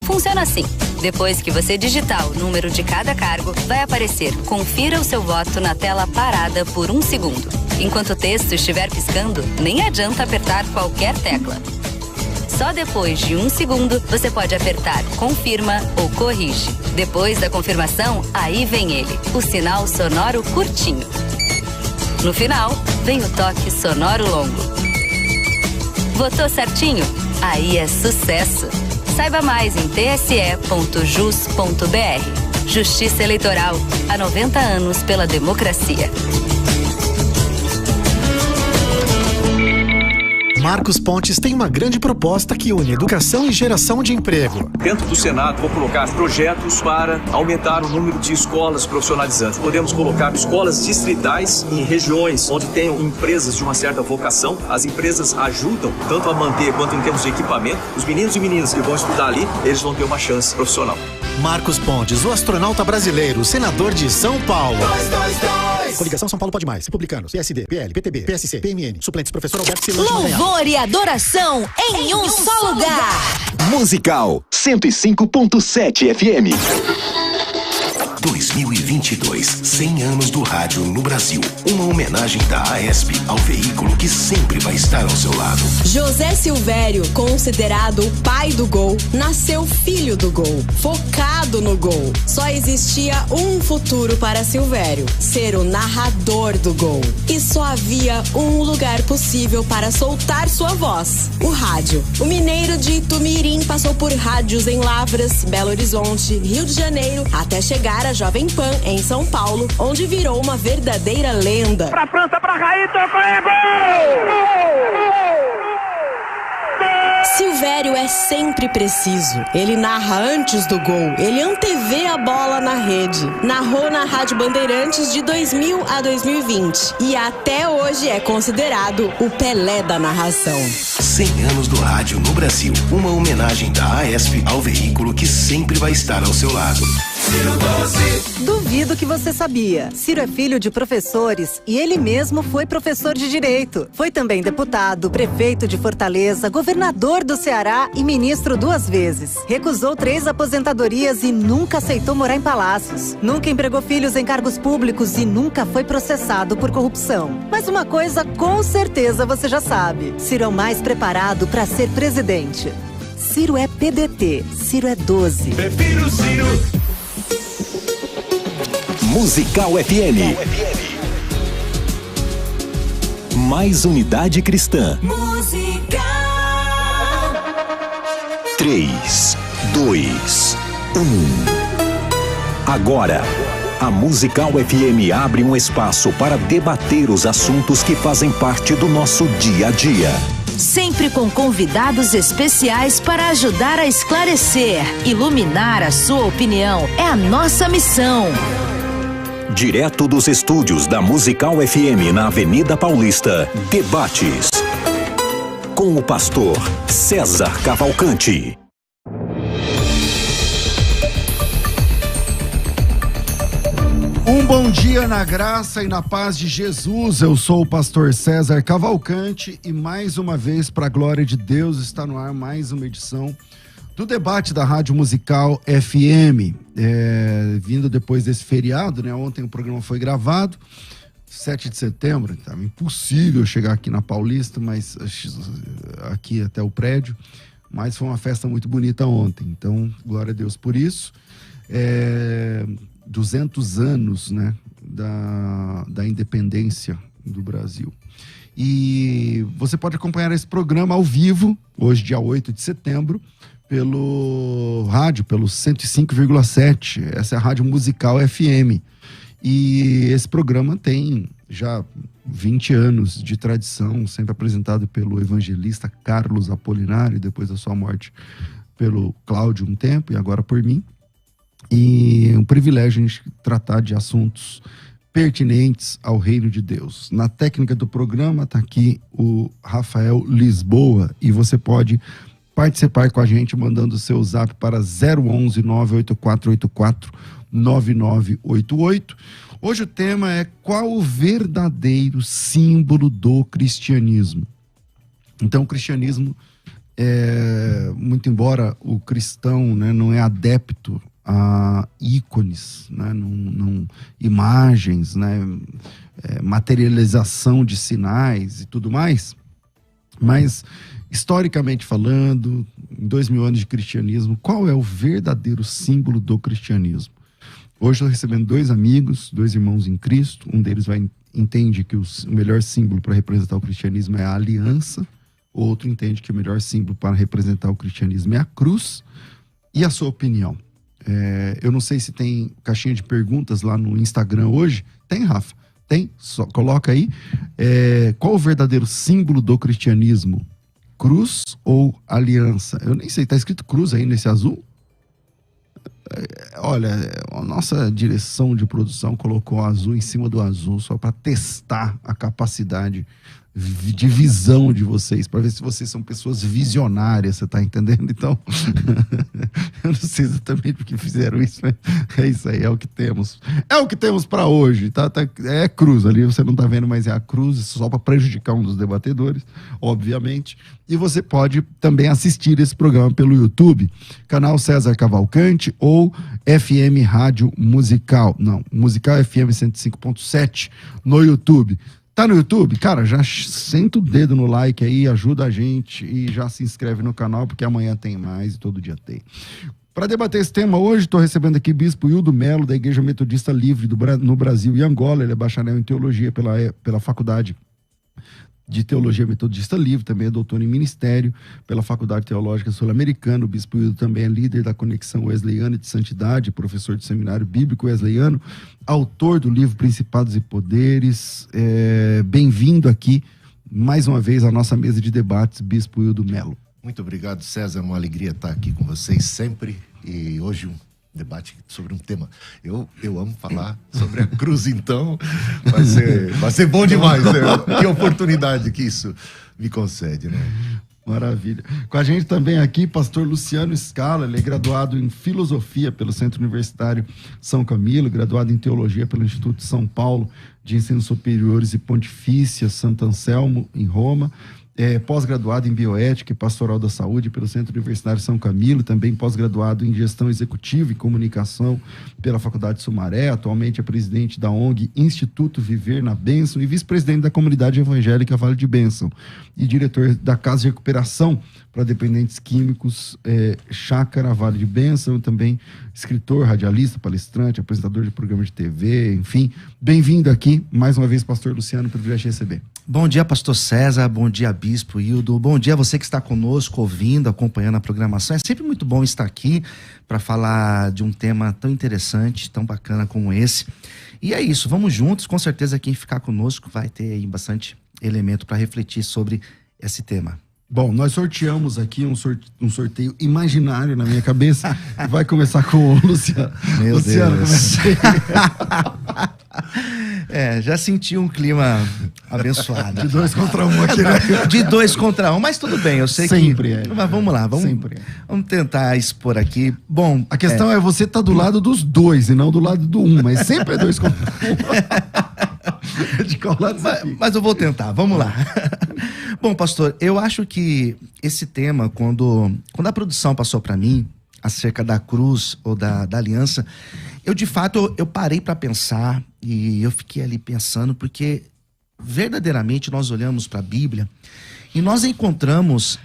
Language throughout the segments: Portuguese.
Funciona assim. Depois que você digitar o número de cada cargo, vai aparecer "Confira o seu voto" na tela parada por 1 segundo. Enquanto o texto estiver piscando, nem adianta apertar qualquer tecla. Só depois de 1 segundo, você pode apertar "Confirma" ou "Corrige". Depois da confirmação, aí vem ele, o sinal sonoro curtinho. No final, vem o toque sonoro longo. Votou certinho? Aí é sucesso! Saiba mais em tse.jus.br. Justiça Eleitoral, há 90 anos pela democracia. Marcos Pontes tem uma grande proposta que une educação e geração de emprego. Dentro do Senado, vou colocar projetos para aumentar o número de escolas profissionalizantes. Podemos colocar escolas distritais em regiões onde tenham empresas de uma certa vocação. As empresas ajudam tanto a manter quanto em termos de equipamento. Os meninos e meninas que vão estudar ali, eles vão ter uma chance profissional. Marcos Pontes, o astronauta brasileiro, senador de São Paulo. 222! Coligação São Paulo Pode Mais. Republicanos, PSD, PL, PTB, PSC, PMN. Suplentes, professor Alberto Silante. Louvor e adoração em um só lugar. Musical 105.7 FM. 2022, 100 anos do rádio no Brasil. Uma homenagem da AESP ao veículo que sempre vai estar ao seu lado. José Silvério, considerado o pai do gol, nasceu filho do gol, focado no gol. Só existia um futuro para Silvério: ser o narrador do gol. E só havia um lugar possível para soltar sua voz: o rádio. O mineiro de Itumirim passou por rádios em Lavras, Belo Horizonte, Rio de Janeiro, até chegar a Jovem Pan em São Paulo, onde virou uma verdadeira lenda. Pra França, pra Raí, tocou, é gol! Silvério é sempre preciso. Ele narra antes do gol. Ele antevê a bola na rede. Narrou na Rádio Bandeirantes de 2000 a 2020. E até hoje é considerado o Pelé da narração. 100 anos do rádio no Brasil. Uma homenagem da AESP ao veículo que sempre vai estar ao seu lado. Duvido que você sabia. Ciro é filho de professores e ele mesmo foi professor de Direito. Foi também deputado, prefeito de Fortaleza, governador do Ceará e ministro 2 vezes. Recusou 3 aposentadorias e nunca aceitou morar em palácios. Nunca empregou filhos em cargos públicos e nunca foi processado por corrupção. Mas uma coisa com certeza você já sabe: Ciro é o mais preparado para ser presidente. Ciro é PDT. Ciro é 12. Prefiro Ciro. Musical FM. Mais unidade cristã. Musical. 3, 2, 1. Agora, a Musical FM abre um espaço para debater os assuntos que fazem parte do nosso dia a dia. Sempre com convidados especiais para ajudar a esclarecer, iluminar a sua opinião. É a nossa missão. Direto dos estúdios da Musical FM na Avenida Paulista, debates com o pastor César Cavalcante. Um bom dia na graça e na paz de Jesus. Eu sou o pastor César Cavalcante e mais uma vez, para a glória de Deus, está no ar mais uma edição do debate da Rádio Musical FM, vindo depois desse feriado, né? Ontem o programa foi gravado, 7 de setembro, estava impossível chegar aqui na Paulista, mas aqui até o prédio, mas foi uma festa muito bonita ontem, então glória a Deus por isso. 200 anos, né, da independência do Brasil. E você pode acompanhar esse programa ao vivo, hoje dia 8 de setembro, pelo rádio, pelo 105,7. Essa é a Rádio Musical FM. E esse programa tem já 20 anos de tradição, sempre apresentado pelo evangelista Carlos Apolinário, depois da sua morte pelo Cláudio um tempo, e agora por mim. E é um privilégio a gente tratar de assuntos pertinentes ao reino de Deus. Na técnica do programa está aqui o Rafael Lisboa, e você pode participar com a gente mandando o seu zap para 011 98484 9988. Hoje o tema é: qual o verdadeiro símbolo do cristianismo? Então o cristianismo muito embora o cristão, né, não é adepto a ícones, né, não imagens, né, materialização de sinais e tudo mais, mas historicamente falando, em 2000 anos de cristianismo, qual é o verdadeiro símbolo do cristianismo? Hoje estou recebendo 2 amigos, 2 irmãos em Cristo. Um deles entende que o melhor símbolo para representar o cristianismo é a aliança. O outro entende que o melhor símbolo para representar o cristianismo é a cruz. E a sua opinião? Eu não sei se tem caixinha de perguntas lá no Instagram hoje. Tem, Rafa? Tem? Só coloca aí. Qual o verdadeiro símbolo do cristianismo? Cruz ou aliança? Eu nem sei, tá escrito cruz aí nesse azul? Olha, a nossa direção de produção colocou azul em cima do azul só para testar a capacidade de visão de vocês, para ver se vocês são pessoas visionárias, você tá entendendo? Então, eu não sei exatamente porque fizeram isso, mas é isso aí, é o que temos. É o que temos para hoje, tá? É cruz ali, você não tá vendo, mas é a cruz, só para prejudicar um dos debatedores, obviamente. E você pode também assistir esse programa pelo YouTube, canal César Cavalcante ou FM Rádio Musical. Não, Musical FM 105.7 no YouTube. Tá no YouTube? Cara, já senta o dedo no like aí, ajuda a gente e já se inscreve no canal, porque amanhã tem mais e todo dia tem. Para debater esse tema hoje, estou recebendo aqui Bispo Hildo Melo, da Igreja Metodista Livre no Brasil e Angola. Ele é bacharel em Teologia pela Faculdade de Teologia Metodista Livre, também é doutor em Ministério pela Faculdade Teológica Sul-Americana. O Bispo Hildo também é líder da Conexão Wesleyana de Santidade, professor de Seminário Bíblico Wesleyano, autor do livro Principados e Poderes. Bem-vindo aqui, mais uma vez, à nossa mesa de debates, Bispo Hildo Melo. Muito obrigado, César. É uma alegria estar aqui com vocês sempre. E hoje um debate sobre um tema. Eu amo falar sobre a cruz, então vai ser bom demais, né? Que oportunidade que isso me concede, né? Maravilha. Com a gente também aqui, pastor Luciano Scala. Ele é graduado em Filosofia pelo Centro Universitário São Camilo, graduado em Teologia pelo Instituto São Paulo de Ensinos Superiores e Pontifícia Santo Anselmo, em Roma. Pós-graduado em Bioética e Pastoral da Saúde pelo Centro Universitário São Camilo, também pós-graduado em Gestão Executiva e Comunicação pela Faculdade Sumaré. Atualmente é presidente da ONG Instituto Viver na Bênção e vice-presidente da Comunidade Evangélica Vale de Bênção e diretor da Casa de Recuperação para Dependentes Químicos Chácara Vale de Bênção, também escritor, radialista, palestrante, apresentador de programa de TV, enfim. Bem-vindo aqui, mais uma vez, pastor Luciano, privilégio de receber. Bom dia, pastor César, bom dia, Bispo Hildo, bom dia a você que está conosco, ouvindo, acompanhando a programação. É sempre muito bom estar aqui para falar de um tema tão interessante, tão bacana como esse. E é isso, vamos juntos, com certeza quem ficar conosco vai ter aí bastante elemento para refletir sobre esse tema. Bom, nós sorteamos aqui um sorteio imaginário na minha cabeça. Vai começar com o Luciano. Meu Luciano, Deus. Já senti um clima abençoado. De 2 contra 1 aqui, né? De 2 contra 1, mas tudo bem, eu sei sempre que... Mas vamos lá, vamos tentar expor aqui. Bom, a questão é você tá do lado dos 2 e não do lado do 1, mas sempre é 2 contra 1. De qual lado mas eu vou tentar, vamos lá. Bom, pastor, eu acho que esse tema, quando a produção passou para mim, acerca da cruz ou da aliança, de fato, eu parei para pensar e eu fiquei ali pensando, porque verdadeiramente nós olhamos para a Bíblia e nós encontramos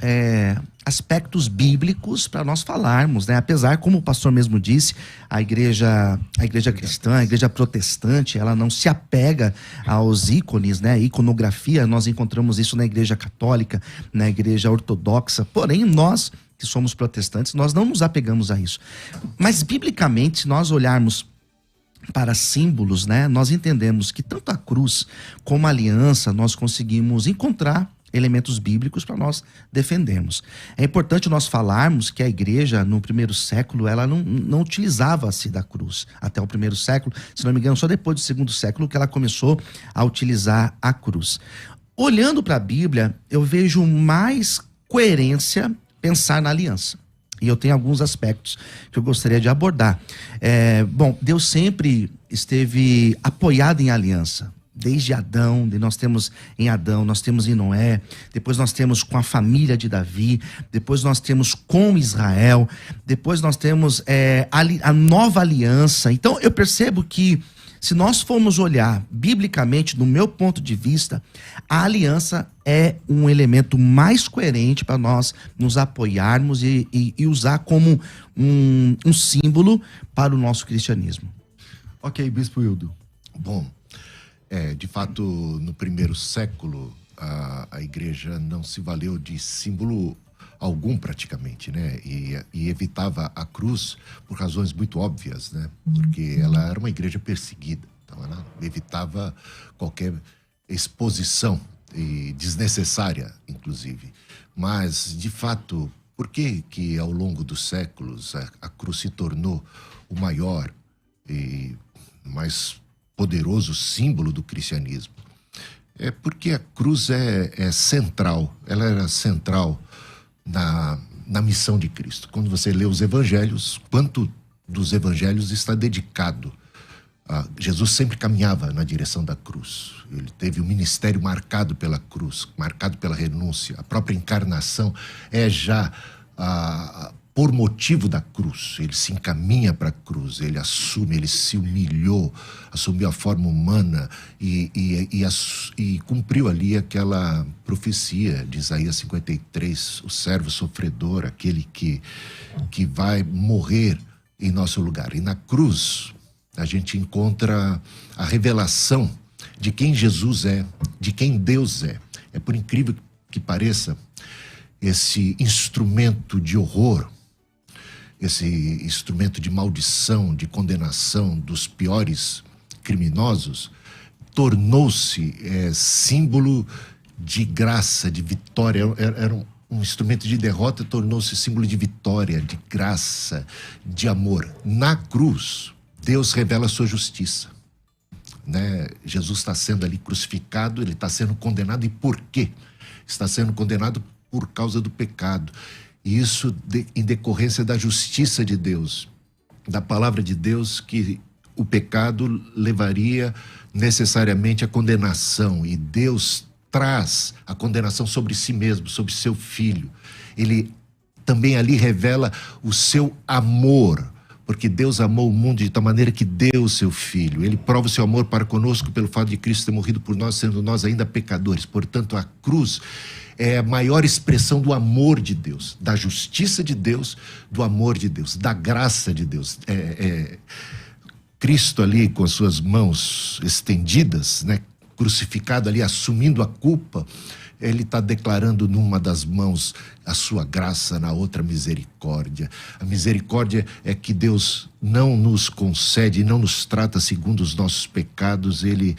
aspectos bíblicos para nós falarmos, né? Apesar, como o pastor mesmo disse, a igreja cristã, a igreja protestante, ela não se apega aos ícones, né? Iconografia, nós encontramos isso na igreja católica, na igreja ortodoxa, porém nós que somos protestantes, nós não nos apegamos a isso. Mas biblicamente, se nós olharmos para símbolos, né, nós entendemos que tanto a cruz como a aliança nós conseguimos encontrar elementos bíblicos para nós defendermos. É importante nós falarmos que a igreja no primeiro século ela não utilizava-se da cruz. Até o primeiro século, se não me engano, só depois do segundo século que ela começou a utilizar a cruz. Olhando para a Bíblia, eu vejo mais coerência pensar na aliança. E eu tenho alguns aspectos que eu gostaria de abordar. Bom, Deus sempre esteve apoiado em aliança. desde Adão, nós temos em Adão, nós temos em Noé, depois nós temos com a família de Davi, depois nós temos com Israel, depois nós temos a nova aliança. Então eu percebo que, se nós formos olhar biblicamente, do meu ponto de vista, a aliança é um elemento mais coerente para nós nos apoiarmos e usar como um símbolo para o nosso cristianismo. Ok, Bispo Hildo. Bom, de fato, no primeiro século, a igreja não se valeu de símbolo algum praticamente, né? E evitava a cruz por razões muito óbvias, né? Porque ela era uma igreja perseguida, então ela evitava qualquer exposição, e desnecessária, inclusive. Mas, de fato, por que ao longo dos séculos a cruz se tornou o maior e mais poderoso símbolo do cristianismo? É porque a cruz é central, ela era central na missão de Cristo. Quando você lê os evangelhos, quanto dos evangelhos está dedicado a Jesus? Sempre caminhava na direção da cruz. Ele teve um ministério marcado pela cruz, marcado pela renúncia. A própria encarnação é já por motivo da cruz. Ele se encaminha para a cruz, ele assume, ele se humilhou, assumiu a forma humana e cumpriu ali aquela profecia de Isaías 53, o servo sofredor, aquele que vai morrer em nosso lugar. E na cruz a gente encontra a revelação de quem Jesus é, de quem Deus é. É, por incrível que pareça, esse instrumento de horror, esse instrumento de maldição, de condenação dos piores criminosos, tornou-se símbolo de graça, de vitória. Era um instrumento de derrota, tornou-se símbolo de vitória, de graça, de amor. Na cruz, Deus revela a sua justiça, né? Jesus está sendo ali crucificado, ele está sendo condenado. E por quê? Está sendo condenado por causa do pecado. E isso em decorrência da justiça de Deus, da palavra de Deus, que o pecado levaria necessariamente à condenação. E Deus traz a condenação sobre si mesmo, sobre seu Filho. Ele também ali revela o seu amor, porque Deus amou o mundo de tal maneira que deu o seu Filho. Ele prova o seu amor para conosco pelo fato de Cristo ter morrido por nós, sendo nós ainda pecadores. Portanto, a cruz é a maior expressão do amor de Deus, da justiça de Deus, do amor de Deus, da graça de Deus. Cristo ali com as suas mãos estendidas, né, crucificado ali, assumindo a culpa, ele está declarando numa das mãos a sua graça, na outra misericórdia. A misericórdia é que Deus não nos concede, não nos trata segundo os nossos pecados, ele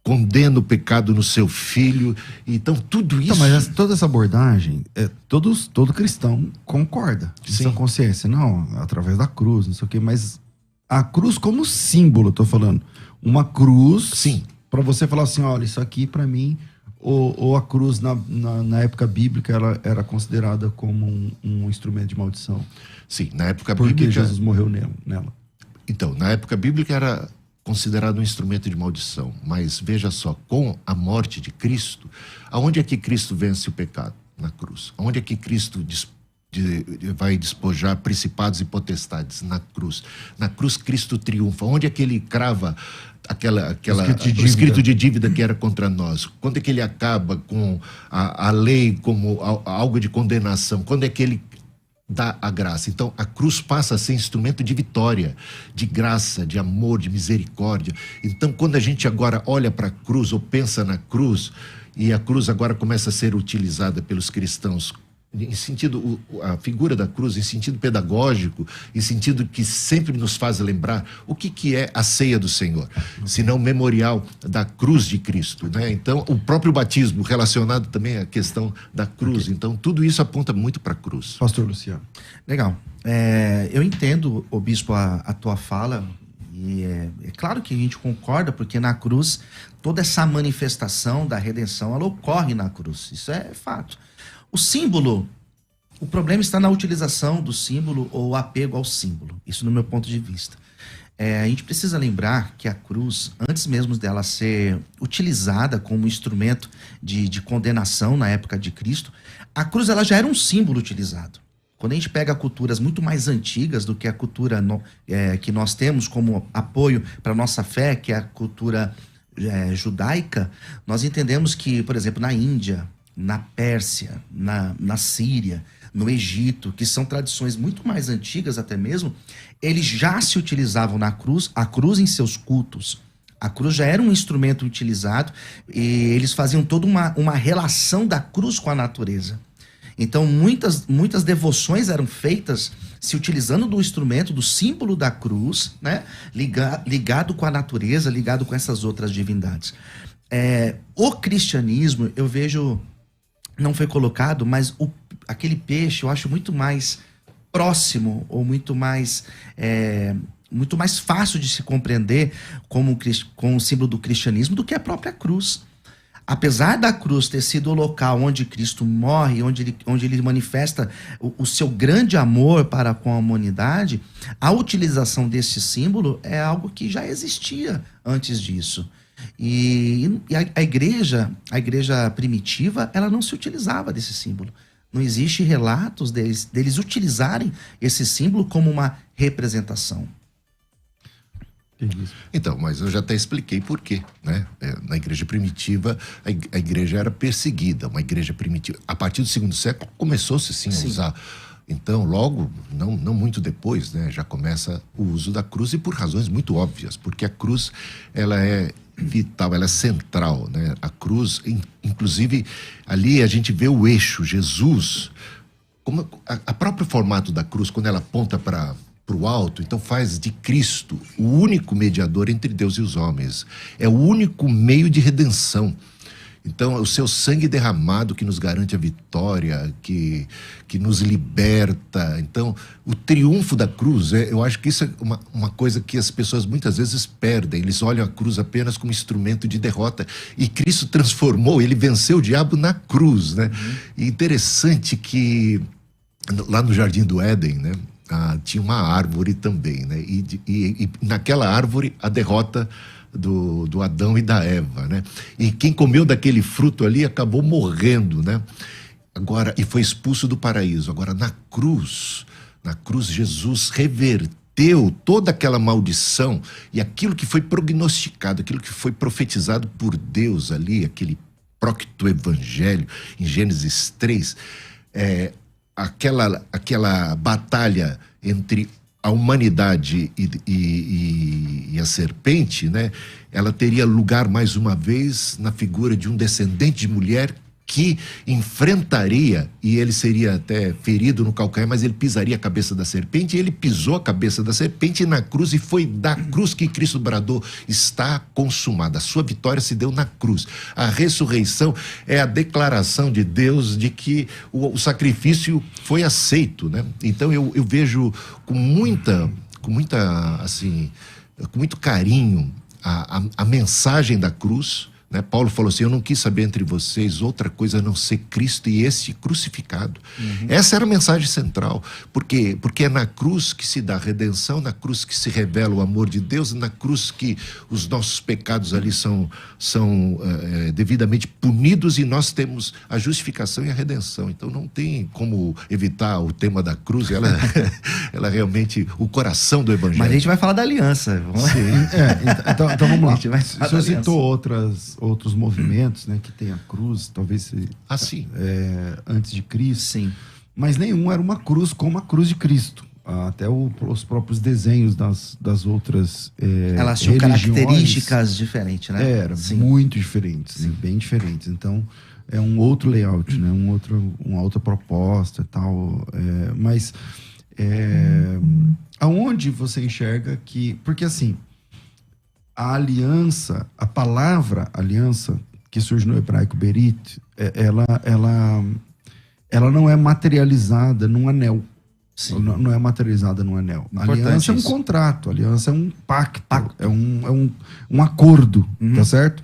condena o pecado no seu Filho. Então tudo isso... Então, mas toda essa abordagem, todo cristão concorda. Sim. Consciência, não, através da cruz, não sei o quê, mas a cruz como símbolo, eu tô falando. Uma cruz, sim, para você falar assim, olha, isso aqui para mim, ou a cruz na época bíblica ela era considerada como um instrumento de maldição. Sim, na época bíblica... Porque bíblica... Jesus morreu nela. Então, na época bíblica era considerado um instrumento de maldição. Mas veja só, com a morte de Cristo, aonde é que Cristo vence o pecado? Na cruz. Aonde é que Cristo vai despojar principados e potestades? Na cruz. Na cruz Cristo triunfa. Onde é que ele crava o escrito de dívida que era contra nós? Quando é que ele acaba com a lei como algo de condenação? Quando é que ele dá a graça? Então a cruz passa a ser instrumento de vitória, de graça, de amor, de misericórdia. Então quando a gente agora olha para a cruz ou pensa na cruz, e a cruz agora começa a ser utilizada pelos cristãos em sentido, a figura da cruz em sentido pedagógico, em sentido que sempre nos faz lembrar o que é a ceia do Senhor, senão memorial da cruz de Cristo, né? Então o próprio batismo relacionado também à questão da cruz. Okay. Então tudo isso aponta muito para a cruz. Pastor Luciano. Legal. Eu entendo, ô bispo, a tua fala, e é claro que a gente concorda, porque na cruz toda essa manifestação da redenção ela ocorre na cruz, isso é fato. O símbolo O problema está na utilização do símbolo ou apego ao símbolo. Isso no meu ponto de vista. A gente precisa lembrar que a cruz, antes mesmo dela ser utilizada como instrumento de condenação na época de Cristo, a cruz ela já era um símbolo utilizado. Quando a gente pega culturas muito mais antigas do que a cultura que nós temos como apoio para a nossa fé, que é a cultura judaica, nós entendemos que, por exemplo, na Índia, na Pérsia, na Síria, no Egito, que são tradições muito mais antigas até mesmo, eles já se utilizavam a cruz em seus cultos. A cruz já era um instrumento utilizado e eles faziam toda uma relação da cruz com a natureza. Então muitas devoções eram feitas se utilizando do instrumento, do símbolo da cruz, né? Ligado com a natureza, ligado com essas outras divindades. O cristianismo, eu vejo, não foi colocado, mas aquele peixe eu acho muito mais próximo ou muito mais fácil de se compreender com o símbolo do cristianismo do que a própria cruz. Apesar da cruz ter sido o local onde Cristo morre, onde ele manifesta o seu grande amor para com a humanidade, a utilização desse símbolo é algo que já existia antes disso. E a igreja primitiva, ela não se utilizava desse símbolo. Não existe relatos deles utilizarem esse símbolo como uma representação. Então, mas eu já até expliquei por quê, né? Na igreja primitiva, a igreja era perseguida. Uma igreja primitiva, a partir do 2º século, começou-se sim a usar. Então, logo, não muito depois, né, já começa o uso da cruz, e por razões muito óbvias, porque a cruz, ela é vital, ela é central, né? A cruz, inclusive, ali a gente vê o eixo, Jesus, como a próprio formato da cruz, quando ela aponta para o alto, então faz de Cristo o único mediador entre Deus e os homens. É o único meio de redenção. Então, o seu sangue derramado que nos garante a vitória, que nos liberta. Então, o triunfo da cruz, eu acho que isso é uma coisa que as pessoas muitas vezes perdem. Eles olham a cruz apenas como instrumento de derrota. E Cristo transformou, ele venceu o diabo na cruz, né? E interessante que lá no Jardim do Éden, né? Tinha uma árvore também, né? E naquela árvore a derrota do Adão e da Eva, né? E quem comeu daquele fruto ali acabou morrendo, né? Agora, e foi expulso do paraíso. Agora, na cruz Jesus reverteu toda aquela maldição e aquilo que foi prognosticado, aquilo que foi profetizado por Deus ali, aquele prócto evangelho em Gênesis 3, aquela batalha entre a humanidade e a serpente, né? Ela teria lugar mais uma vez na figura de um descendente de mulher que enfrentaria, e ele seria até ferido no calcanhar, mas ele pisaria a cabeça da serpente, e ele pisou a cabeça da serpente na cruz, e foi da cruz que Cristo bradou: está consumado. A sua vitória se deu na cruz. A ressurreição é a declaração de Deus de que o sacrifício foi aceito, né? Então eu vejo com muito carinho a mensagem da cruz, né? Paulo falou assim: eu não quis saber entre vocês outra coisa a não ser Cristo e este crucificado. Essa era a mensagem central, porque é na cruz que se dá a redenção, na cruz que se revela o amor de Deus, na cruz que os nossos pecados ali são devidamente punidos, e nós temos a justificação e a redenção. Então não tem como evitar o tema da cruz. Ela é realmente o coração do evangelho. Mas a gente vai falar da aliança. Então vamos lá. O senhor citou outros movimentos, né, que tem a cruz, talvez antes de Cristo. Sim. Mas nenhum era uma cruz como a cruz de Cristo. Até os próprios desenhos das outras elas tinham características diferentes, né? Muito diferentes, né? Bem diferentes. Então, é um outro layout, né? Uma outra proposta e tal. Mas aonde você enxerga que... Porque assim, a aliança, a palavra aliança, que surge no hebraico berit, ela não é materializada num anel. Não é materializada num anel. A aliança é um contrato, a aliança é um pacto. É um acordo, tá certo?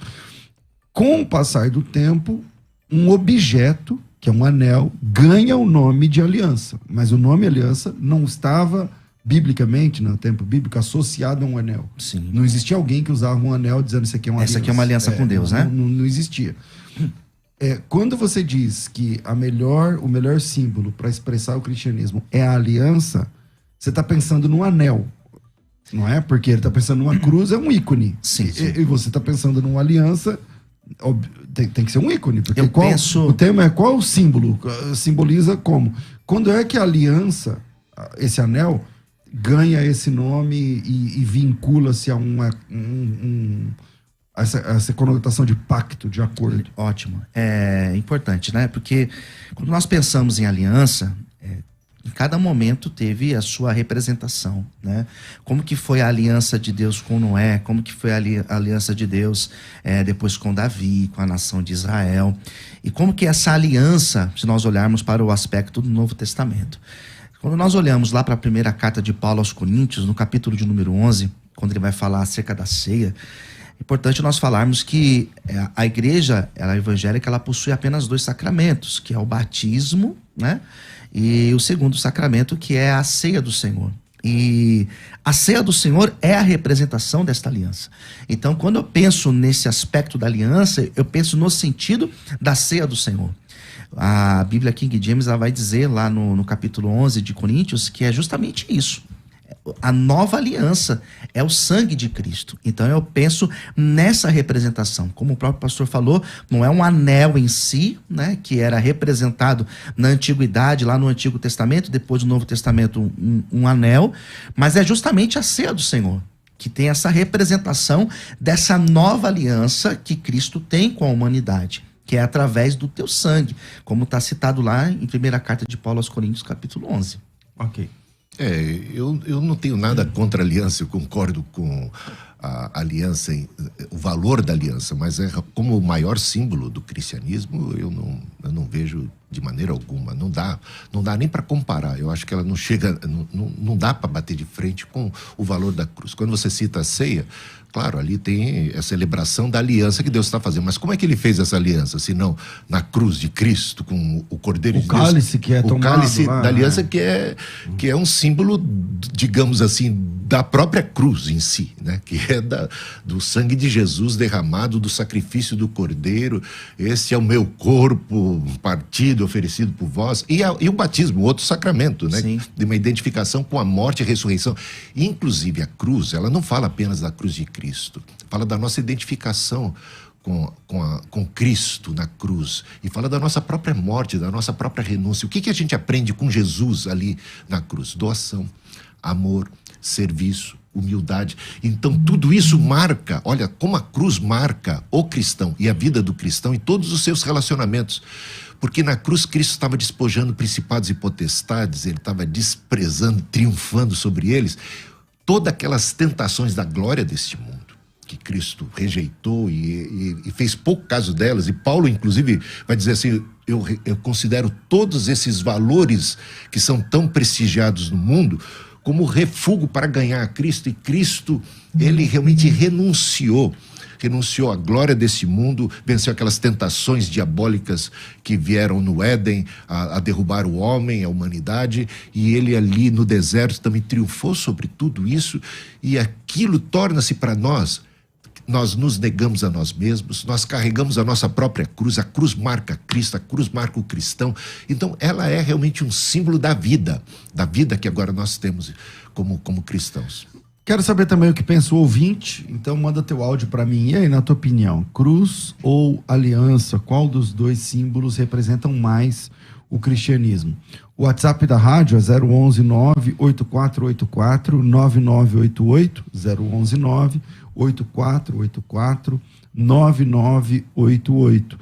Com o passar do tempo, um objeto que é um anel, ganha o nome de aliança. Mas o nome aliança não estava, biblicamente, no tempo bíblico, associado a um anel. Sim. Não existia alguém que usava um anel dizendo isso aqui é uma aliança. Essa aqui é uma aliança com Deus, né? Não existia. Quando você diz que o melhor símbolo para expressar o cristianismo é a aliança, você está pensando no anel. Não é? Porque ele está pensando numa cruz, é um ícone. Sim. E você está pensando numa aliança, tem que ser um ícone. Porque o tema é qual o símbolo? Simboliza como? Quando é que a aliança, esse anel, ganha esse nome e vincula-se a essa conotação de pacto, de acordo? Ótimo. É importante, né? Porque quando nós pensamos em aliança, em cada momento teve a sua representação, né? Como que foi a aliança de Deus com Noé, como que foi a aliança de Deus depois com Davi, com a nação de Israel, e como que essa aliança, se nós olharmos para o aspecto do Novo Testamento. Quando nós olhamos lá para a primeira carta de Paulo aos Coríntios, no capítulo de número 11, quando ele vai falar acerca da ceia, é importante nós falarmos que a igreja, a evangélica, ela possui apenas 2 sacramentos, que é o batismo, né? E o segundo sacramento, que é a ceia do Senhor. E a ceia do Senhor é a representação desta aliança. Então, quando eu penso nesse aspecto da aliança, eu penso no sentido da ceia do Senhor. A Bíblia King James, ela vai dizer lá no capítulo 11 de Coríntios que é justamente isso. A nova aliança é o sangue de Cristo. Então eu penso nessa representação. Como o próprio pastor falou, não é um anel em si, né, que era representado na antiguidade, lá no Antigo Testamento, depois do Novo Testamento um anel, mas é justamente a ceia do Senhor, que tem essa representação dessa nova aliança que Cristo tem com a humanidade, que é através do teu sangue, como está citado lá em 1ª carta de Paulo aos Coríntios, capítulo 11. Ok. Eu não tenho nada contra a aliança, eu concordo com a aliança, o valor da aliança, mas como o maior símbolo do cristianismo, eu não vejo de maneira alguma. Não dá nem para comparar. Eu acho que ela não chega, não dá para bater de frente com o valor da cruz. Quando você cita a ceia, claro, ali tem a celebração da aliança que Deus está fazendo. Mas como é que ele fez essa aliança? Se não na cruz de Cristo, com o Cordeiro de Deus. O cálice que é tomado. O cálice da aliança que é um símbolo, digamos assim, da própria cruz em si, né? Que é do sangue de Jesus derramado, do sacrifício do Cordeiro. Esse é o meu corpo partido, oferecido por vós. E o batismo, outro sacramento, né? Sim. De uma identificação com a morte e a ressurreição. Inclusive a cruz, ela não fala apenas da cruz de Cristo, fala da nossa identificação com Cristo na cruz, e fala da nossa própria morte, da nossa própria renúncia. O que a gente aprende com Jesus ali na cruz? Doação, amor, serviço, humildade. Então tudo isso marca, olha como a cruz marca o cristão e a vida do cristão em todos os seus relacionamentos. Porque na cruz Cristo estava despojando principados e potestades, ele estava desprezando, triunfando sobre eles, todas aquelas tentações da glória deste mundo, que Cristo rejeitou e fez pouco caso delas. E Paulo, inclusive, vai dizer assim, eu considero todos esses valores que são tão prestigiados no mundo como refúgio para ganhar a Cristo. E Cristo, ele realmente renunciou à glória desse mundo, venceu aquelas tentações diabólicas que vieram no Éden a derrubar o homem, a humanidade, e ele ali no deserto também triunfou sobre tudo isso, e aquilo torna-se para nós nos negamos a nós mesmos, nós carregamos a nossa própria cruz, a cruz marca Cristo, a cruz marca o cristão. Então ela é realmente um símbolo da vida que agora nós temos como cristãos. Quero saber também o que pensa o ouvinte, então manda teu áudio para mim. E aí, na tua opinião, cruz ou aliança, qual dos dois símbolos representam mais o cristianismo? O WhatsApp da rádio é 011 98484 9988, 011 98484 9988.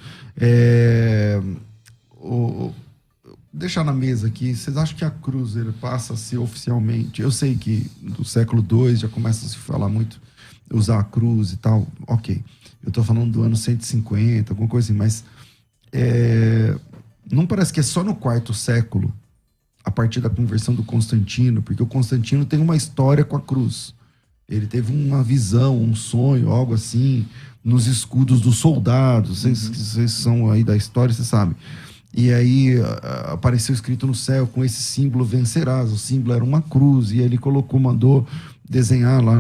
Deixar na mesa aqui, vocês acham que a cruz ele passa a ser oficialmente, eu sei que do século II já começa a se falar muito, usar a cruz e tal, ok, eu tô falando do ano 150, alguma coisa assim, mas não parece que é só no 4º século, a partir da conversão do Constantino, porque o Constantino tem uma história com a cruz, ele teve uma visão, um sonho, algo assim, nos escudos dos soldados, vocês são aí da história, vocês sabem. E aí apareceu escrito no céu, com esse símbolo vencerás. O símbolo era uma cruz, e ele mandou desenhar lá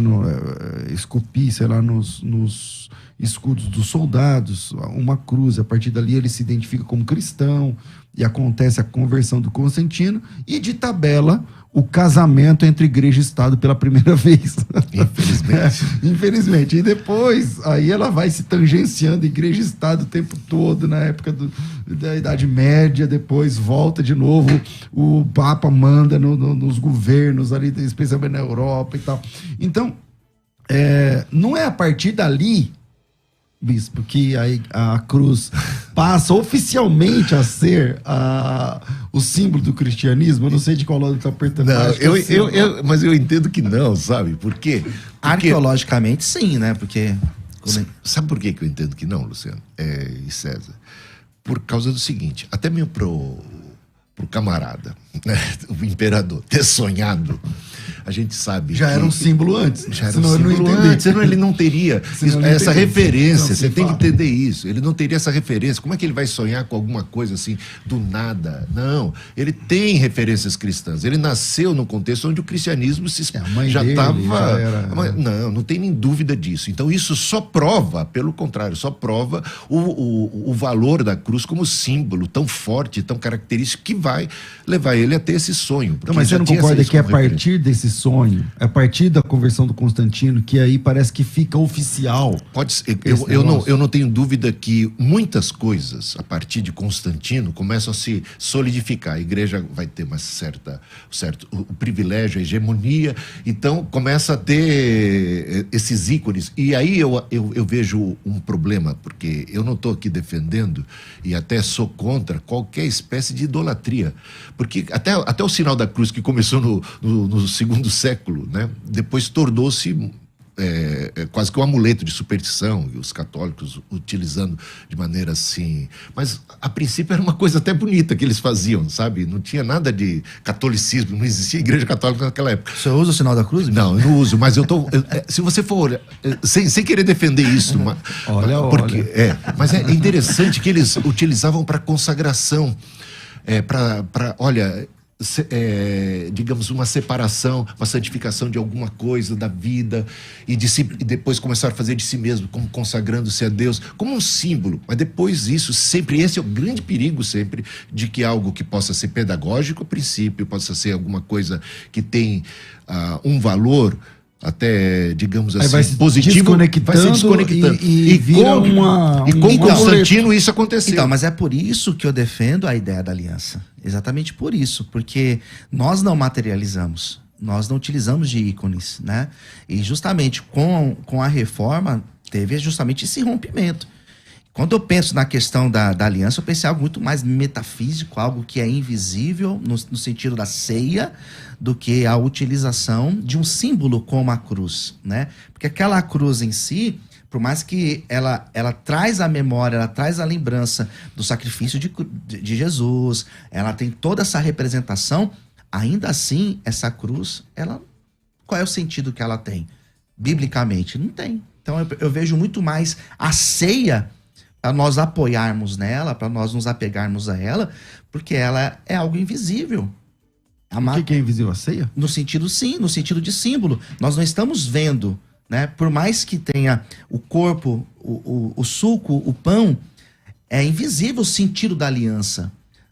esculpir, sei lá, nos escudos dos soldados, uma cruz. A partir dali ele se identifica como cristão, e acontece a conversão do Constantino, e de tabela o casamento entre igreja e Estado pela primeira vez. Infelizmente. Infelizmente. E depois, aí ela vai se tangenciando igreja e Estado o tempo todo, na época da Idade Média, depois volta de novo, o Papa manda nos governos ali, especialmente na Europa e tal. Então, não é a partir dali, bispo, que a cruz passa oficialmente a ser o símbolo do cristianismo. Eu não sei de qual lado está apertando. Não, mas eu entendo que não, sabe? Por quê? Arqueologicamente, sim, né? Porque... Sabe por que eu entendo que não, Luciano e César? Por causa do seguinte, até mesmo pro camarada, né, o imperador, ter sonhado, a gente sabe já era um símbolo antes. Já era um símbolo antes, senão ele não teria essa referência. Você tem que entender isso. Ele não teria essa referência. Como é que ele vai sonhar com alguma coisa assim, do nada? Não. Ele tem referências cristãs. Ele nasceu num contexto onde o cristianismo já estava... Não tem nem dúvida disso. Então isso só prova, pelo contrário, só prova o valor da cruz como símbolo tão forte, tão característico, que vai levar ele a ter esse sonho. Não, mas você não concorda que a partir desse sonho, a partir da conversão do Constantino, que aí parece que fica oficial? Pode ser. Eu não tenho dúvida que muitas coisas, a partir de Constantino, começam a se solidificar. A igreja vai ter o privilégio, a hegemonia, então começa a ter esses ícones. E aí eu vejo um problema, porque eu não estou aqui defendendo, e até sou contra qualquer espécie de idolatria. Porque até o sinal da cruz, que começou no segundo século, né? Depois tornou-se quase que um amuleto de superstição, e os católicos utilizando de maneira assim. Mas a princípio era uma coisa até bonita que eles faziam, sabe? Não tinha nada de catolicismo, não existia igreja católica naquela época. Você usa o sinal da cruz? Não, eu não uso, mas se você for olhar, sem querer defender isso, mas é interessante que eles utilizavam para consagração, digamos, uma separação, uma santificação de alguma coisa da vida, e depois começaram a fazer de si mesmo, como consagrando-se a Deus, como um símbolo. Mas depois isso, sempre, esse é o grande perigo sempre, de que algo que possa ser pedagógico a princípio, possa ser alguma coisa que tem um valor, até, digamos assim, vai positivo, vai se desconectando. E com Constantino isso aconteceu. Então, mas é por isso que eu defendo a ideia da aliança. Exatamente por isso. Porque nós não materializamos. Nós não utilizamos de ícones, né? E justamente com a reforma, teve justamente esse rompimento. Quando eu penso na questão da aliança, eu pensei em algo muito mais metafísico, algo que é invisível, no sentido da ceia, do que a utilização de um símbolo como a cruz, né? Porque aquela cruz em si, por mais que ela traz a memória, ela traz a lembrança do sacrifício de Jesus, ela tem toda essa representação, ainda assim, essa cruz, qual é o sentido que ela tem? Biblicamente, não tem. Então eu vejo muito mais a ceia para nós apoiarmos nela, para nós nos apegarmos a ela, porque ela é algo invisível. O que é invisível? A ceia? No sentido, sim, no sentido de símbolo. Nós não estamos vendo, né? Por mais que tenha o corpo, o suco, o pão, é invisível o sentido da aliança.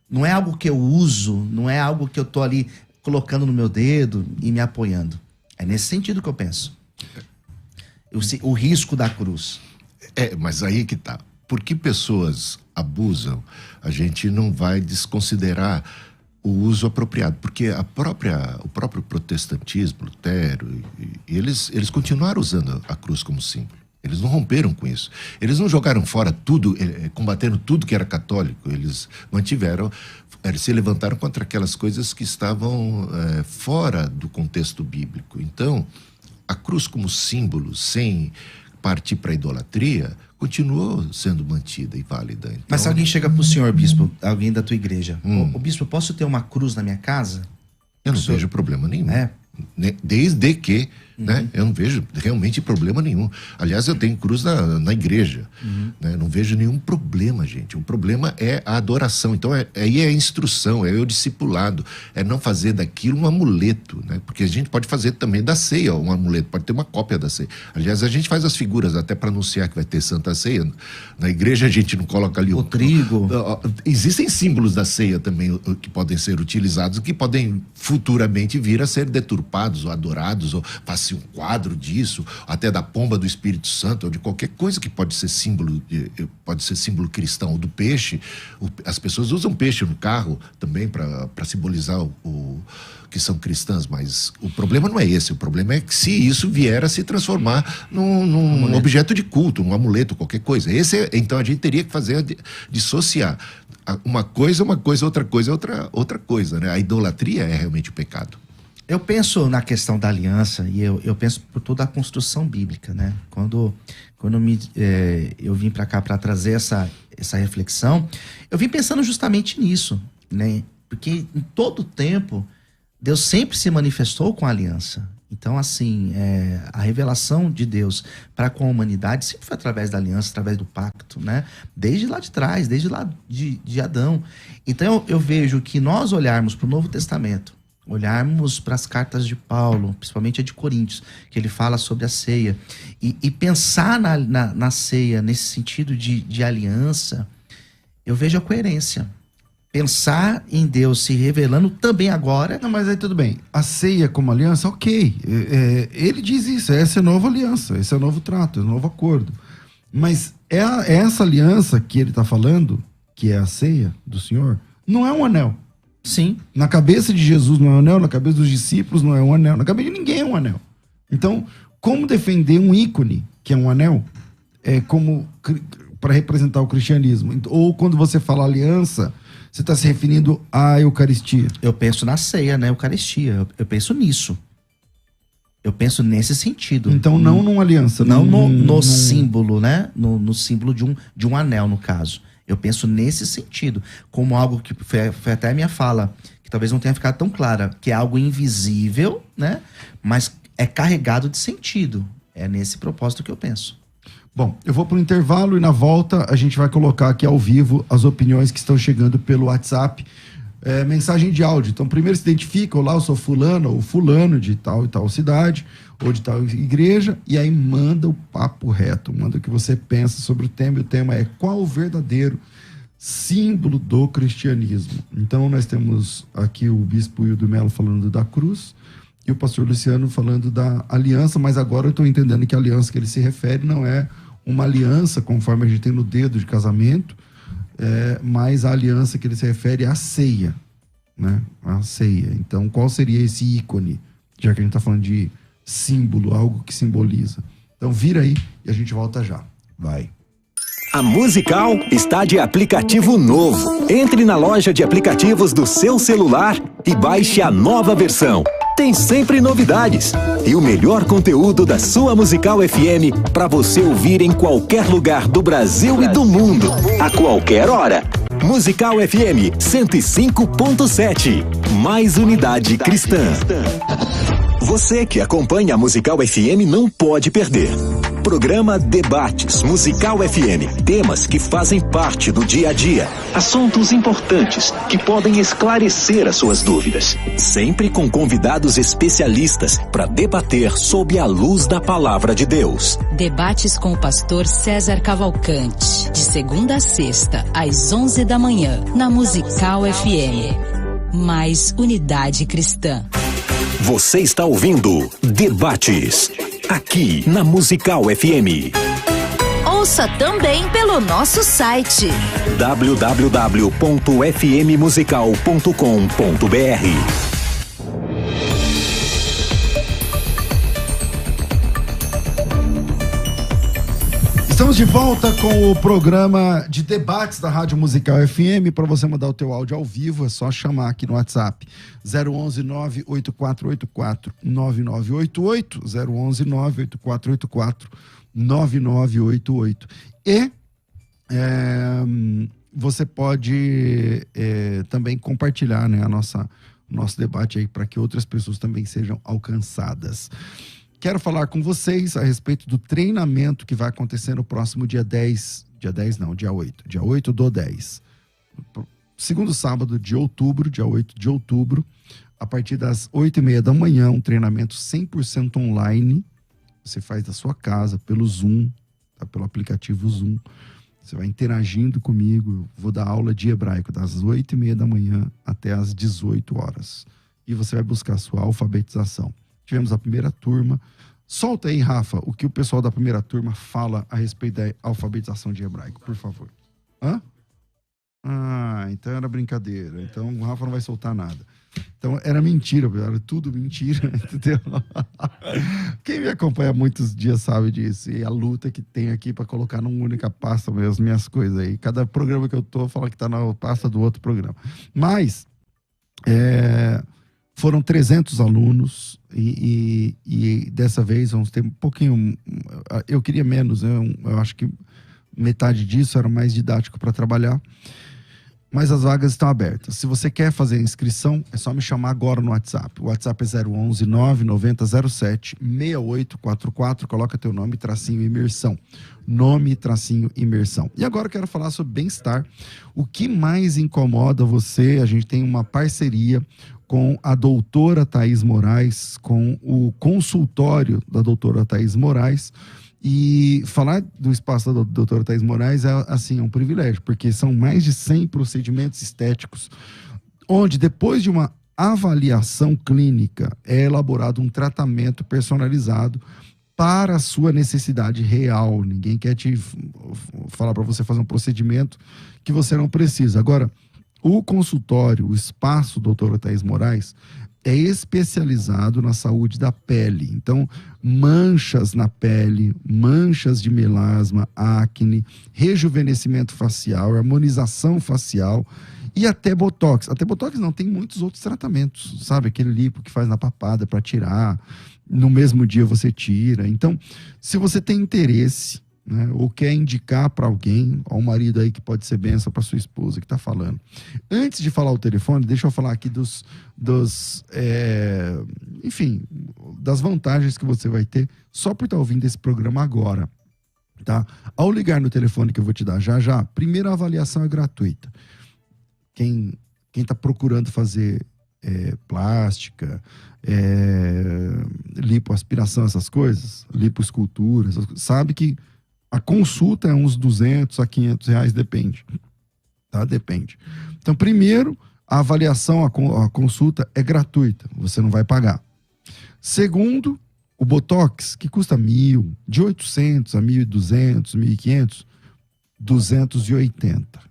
Não é algo que eu uso, não é algo que eu tô ali colocando no meu dedo e me apoiando. É nesse sentido que eu penso. O risco da cruz. Mas aí que tá. Por que pessoas abusam? A gente não vai desconsiderar o uso apropriado, porque o próprio protestantismo, Lutero, eles continuaram usando a cruz como símbolo. Eles não romperam com isso. Eles não jogaram fora tudo, combateram tudo que era católico. Eles mantiveram, eles se levantaram contra aquelas coisas que estavam fora do contexto bíblico. Então, a cruz como símbolo, sem partir para a idolatria, continuou sendo mantida e válida. Então... Mas se alguém chega pro senhor, bispo, alguém da tua igreja, ô bispo, posso ter uma cruz na minha casa? Eu não vejo problema nenhum. Desde que né? Eu não vejo realmente problema nenhum. Aliás, eu tenho cruz na igreja, né? Não vejo nenhum problema, gente. O problema é a adoração. Então, aí é a instrução, é o discipulado, é não fazer daquilo um amuleto, né? Porque a gente pode fazer também da ceia um amuleto, pode ter uma cópia da ceia. Aliás, a gente faz as figuras até para anunciar que vai ter Santa Ceia. Na igreja a gente não coloca ali o trigo. Existem símbolos da ceia também que podem ser utilizados, que podem futuramente vir a ser deturpados ou adorados, ou fazer um quadro disso, até da pomba do Espírito Santo, ou de qualquer coisa que pode ser símbolo cristão, ou do peixe. As pessoas usam peixe no carro também para simbolizar o que são cristãs, mas o problema não é esse. O problema é que se isso vier a se transformar num objeto de culto, num amuleto, qualquer coisa. Então a gente teria que dissociar uma coisa, outra coisa, né? A idolatria é realmente o pecado. Eu penso na questão da aliança e eu penso por toda a construção bíblica, né? Quando eu vim para cá para trazer essa reflexão, eu vim pensando justamente nisso, né? Porque em todo tempo Deus sempre se manifestou com a aliança. Então, assim, a revelação de Deus para com a humanidade sempre foi através da aliança, através do pacto, né? Desde lá de trás, desde lá de Adão. Então, eu vejo que nós olharmos para o Novo Testamento, olharmos para as cartas de Paulo, principalmente a de Coríntios, que ele fala sobre a ceia, e pensar na ceia nesse sentido de aliança, eu vejo a coerência. Pensar em Deus se revelando também agora... Não, mas aí tudo bem. A ceia como aliança, ok. Ele diz isso, essa é a nova aliança, esse é o novo trato, é o novo acordo. Mas essa aliança que ele está falando, que é a ceia do Senhor, não é um anel. Sim. Na cabeça de Jesus não é um anel, na cabeça dos discípulos não é um anel, na cabeça de ninguém é um anel. Então, como defender um ícone, que é um anel, como para representar o cristianismo? Ou quando você fala aliança, você está se referindo à Eucaristia? Eu penso na ceia, na Eucaristia. Eu penso nisso. Eu penso nesse sentido. Então, não numa aliança. Não no símbolo, né? No símbolo de um anel, no caso. Eu penso nesse sentido, como algo que foi até a minha fala, que talvez não tenha ficado tão clara, que é algo invisível, né? Mas é carregado de sentido. É nesse propósito que eu penso. Bom, eu vou para o intervalo e na volta a gente vai colocar aqui ao vivo as opiniões que estão chegando pelo WhatsApp. Mensagem de áudio. Então, primeiro se identifica, olá, eu sou fulano ou fulano de tal e tal cidade, ou de tal igreja, e aí manda o papo reto, manda o que você pensa sobre o tema, e o tema é: qual o verdadeiro símbolo do cristianismo? Então, nós temos aqui o bispo Hildo Melo falando da cruz, e o pastor Luciano falando da aliança, mas agora eu estou entendendo que a aliança que ele se refere não é uma aliança conforme a gente tem no dedo de casamento, mas a aliança que ele se refere é a ceia, né? A ceia. Então, qual seria esse ícone? Já que a gente está falando de símbolo, algo que simboliza. Então, vira aí e a gente volta já. Vai. A Musical está de aplicativo novo. Entre na loja de aplicativos do seu celular e baixe a nova versão. Tem sempre novidades e o melhor conteúdo da sua Musical FM para você ouvir em qualquer lugar do Brasil e do mundo, a qualquer hora. Musical FM 105.7, mais unidade cristã. Você que acompanha a Musical FM não pode perder. Programa Debates Musical FM. Temas que fazem parte do dia a dia. Assuntos importantes que podem esclarecer as suas dúvidas. Sempre com convidados especialistas para debater sob a luz da palavra de Deus. Debates com o pastor César Cavalcante. De segunda a sexta, às 11 da manhã, na Musical FM. Mais unidade cristã. Você está ouvindo Debates, aqui na Musical FM. Ouça também pelo nosso site www.fmmusical.com.br. Estamos de volta com o programa de debates da Rádio Musical FM. Para você mandar o teu áudio ao vivo, é só chamar aqui no WhatsApp 011 98484 9988, 011 98484 9988. E você pode também compartilhar, né, nosso debate aí para que outras pessoas também sejam alcançadas. quero falar com vocês a respeito do treinamento que vai acontecer no próximo dia 8 do 10. Segundo sábado de outubro, dia 8 de outubro, a partir das 8h30 da manhã, um treinamento 100% online. Você faz da sua casa, pelo Zoom, tá? Pelo aplicativo Zoom. Você vai interagindo comigo. Eu vou dar aula de hebraico das 8h30 da manhã até as 18 horas. E você vai buscar a sua alfabetização. Tivemos a primeira turma. Solta aí, Rafa, o que o pessoal da primeira turma fala a respeito da alfabetização de hebraico, por favor. Hã? Ah, então era brincadeira. Então o Rafa não vai soltar nada. Então era mentira, era tudo mentira, entendeu? Quem me acompanha há muitos dias sabe disso. E a luta que tem aqui para colocar numa única pasta as minhas coisas aí. Cada programa que eu tô, fala que tá na pasta do outro programa. Mas foram 300 alunos e dessa vez vamos ter um pouquinho... Eu queria menos, né? Eu acho que metade disso era mais didático para trabalhar. Mas as vagas estão abertas. Se você quer fazer a inscrição, é só me chamar agora no WhatsApp. O WhatsApp é 011 990 07 6844. Coloca teu nome, tracinho, imersão. Nome, tracinho, imersão. E agora eu quero falar sobre bem-estar. O que mais incomoda você? A gente tem uma parceria com a doutora Thaís Moraes, com o consultório da doutora Thaís Moraes. E falar do espaço da doutora Thaís Moraes é um privilégio, porque são mais de 100 procedimentos estéticos, onde depois de uma avaliação clínica é elaborado um tratamento personalizado para a sua necessidade real. Ninguém quer te falar para você fazer um procedimento que você não precisa. Agora, o consultório, o espaço doutora Thaís Moraes, é especializado na saúde da pele. Então, manchas na pele, manchas de melasma, acne, rejuvenescimento facial, harmonização facial e até botox. Até botox não, tem muitos outros tratamentos, sabe? Aquele lipo que faz na papada para tirar, no mesmo dia você tira. Então, se você tem interesse, né, ou quer indicar para alguém, ó, um marido aí que pode ser bênção para sua esposa que está falando. Antes de falar o telefone, deixa eu falar aqui das vantagens que você vai ter só por estar ouvindo esse programa agora, tá? Ao ligar no telefone que eu vou te dar já, primeira avaliação é gratuita. Quem está procurando fazer plástica, lipoaspiração, essas coisas, lipoescultura, sabe que a consulta é uns 200 a 500 reais, depende. Tá? Depende. Então, primeiro, a avaliação, a consulta é gratuita, você não vai pagar. Segundo, o Botox, que custa 1.000, de 800 a 1.200, 1.500, 280.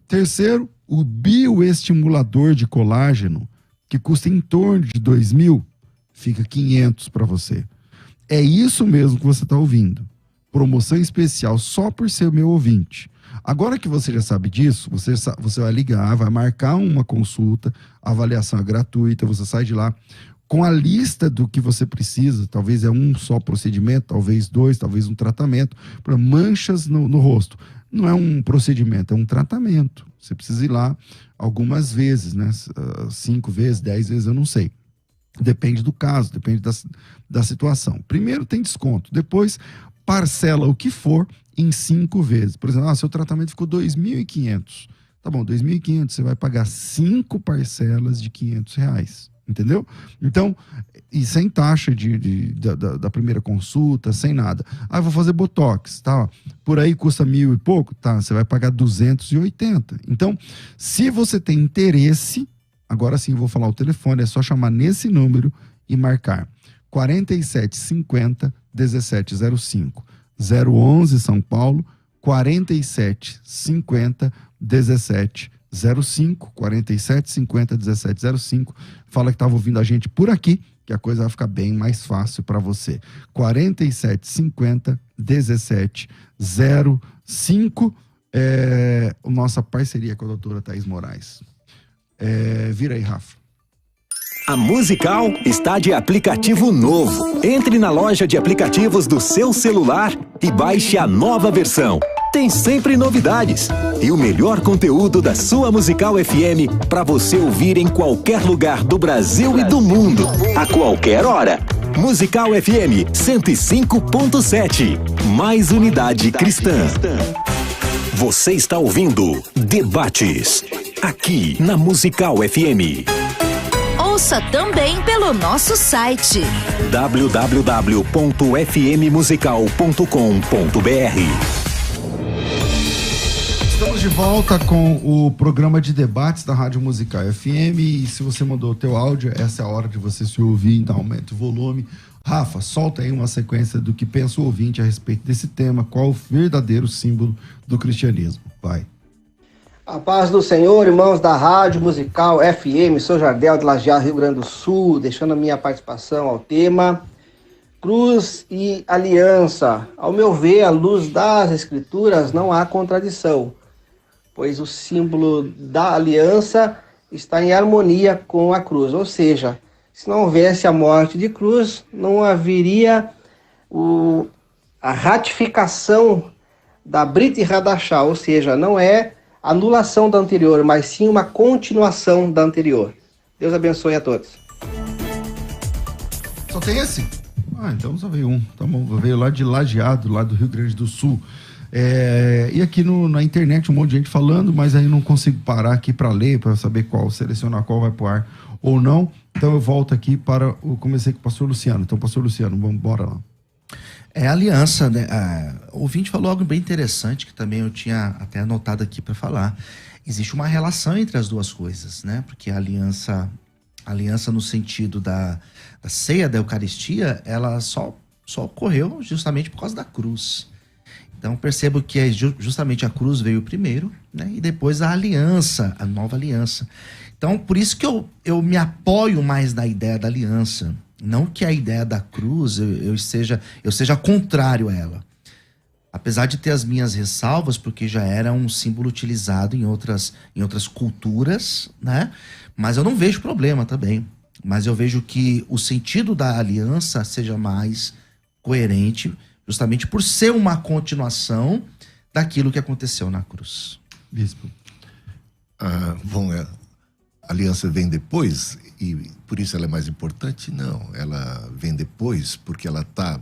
Terceiro, o bioestimulador de colágeno, que custa em torno de 2.000, fica 500 para você. É isso mesmo que você está ouvindo. Promoção especial só por ser meu ouvinte. Agora que você já sabe disso, você vai ligar, vai marcar uma consulta, a avaliação é gratuita, você sai de lá com a lista do que você precisa, talvez é um só procedimento, talvez 2, talvez um tratamento, para manchas no rosto. Não é um procedimento, é um tratamento. Você precisa ir lá algumas vezes, né? 5 vezes, 10 vezes, eu não sei. Depende do caso, depende da situação. Primeiro tem desconto, depois parcela o que for em 5 vezes. Por exemplo, seu tratamento ficou 2.500. Tá bom, 2.500, você vai pagar 5 parcelas de R$500. Entendeu? Então, e sem taxa da primeira consulta, sem nada. Eu vou fazer Botox, tá? Por aí custa 1.000 e pouco, tá? Você vai pagar 280. Então, se você tem interesse, agora sim eu vou falar o telefone, é só chamar nesse número e marcar 4750 1705. 011 São Paulo, 4750 1705, 4750 1705. Fala que estava ouvindo a gente por aqui, que a coisa vai ficar bem mais fácil para você. 4750 1705 é a nossa parceria com a doutora Thaís Moraes. Vira aí, Rafa. A Musical está de aplicativo novo. Entre na loja de aplicativos do seu celular e baixe a nova versão. Tem sempre novidades e o melhor conteúdo da sua Musical FM para você ouvir em qualquer lugar do Brasil e do mundo, a qualquer hora. Musical FM 105.7. Mais unidade cristã. Você está ouvindo Debates, aqui na Musical FM. Ouça também pelo nosso site www.fmmusical.com.br. Estamos de volta com o programa de debates da Rádio Musical FM. E se você mandou o teu áudio, essa é a hora de você se ouvir, então aumenta o volume. Rafa, solta aí uma sequência do que pensa o ouvinte a respeito desse tema. Qual o verdadeiro símbolo do cristianismo? Vai. A paz do Senhor, irmãos da Rádio Musical FM. Sou Jardel de Lajeado, Rio Grande do Sul, deixando a minha participação ao tema Cruz e Aliança. Ao meu ver, à luz das Escrituras, não há contradição, pois o símbolo da aliança está em harmonia com a cruz. Ou seja, se não houvesse a morte de cruz, não haveria a ratificação da Brit Hadashah, ou seja, não é anulação da anterior, mas sim uma continuação da anterior. Deus abençoe a todos. Só tem esse? Então só veio um. Tá bom, veio lá de Lajeado, lá do Rio Grande do Sul. E aqui na internet um monte de gente falando, mas aí não consigo parar aqui para ler, para saber selecionar qual vai pro ar ou não. Então eu volto aqui comecei com o pastor Luciano. Então, pastor Luciano, vamos embora lá. Aliança, né? O ouvinte falou algo bem interessante que também eu tinha até anotado aqui para falar. Existe uma relação entre as duas coisas, né? Porque a aliança no sentido da ceia da Eucaristia, ela só ocorreu justamente por causa da cruz. Então percebo que justamente a cruz veio primeiro, né? E depois a aliança, a nova aliança. Então por isso que eu me apoio mais na ideia da aliança. Não que a ideia da cruz eu seja contrário a ela. Apesar de ter as minhas ressalvas, porque já era um símbolo utilizado em outras culturas, né? Mas eu não vejo problema também. Mas eu vejo que o sentido da aliança seja mais coerente, justamente por ser uma continuação daquilo que aconteceu na cruz. Bispo. A aliança vem depois e por isso ela é mais importante? Não, ela vem depois porque ela está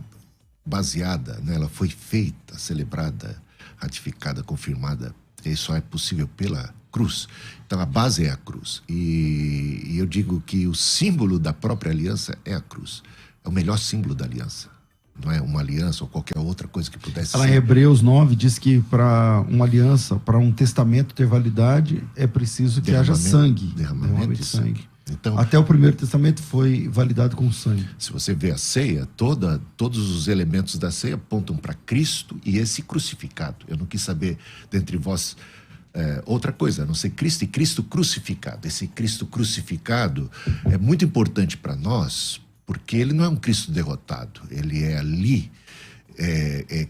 baseada, né? Ela foi feita, celebrada, ratificada, confirmada. E só é possível pela cruz. Então a base é a cruz. E eu digo que o símbolo da própria aliança é a cruz. É o melhor símbolo da aliança. Não é uma aliança ou qualquer outra coisa que pudesse ser. Em Hebreus 9 diz que para uma aliança, para um testamento ter validade, é preciso que haja sangue. Derramamento de sangue. Então, até o primeiro testamento foi validado com sangue. Se você vê a ceia, todos os elementos da ceia apontam para Cristo e esse crucificado. Eu não quis saber dentre vós outra coisa, a não ser Cristo e Cristo crucificado. Esse Cristo crucificado é muito importante para nós, porque ele não é um Cristo derrotado. Ele é ali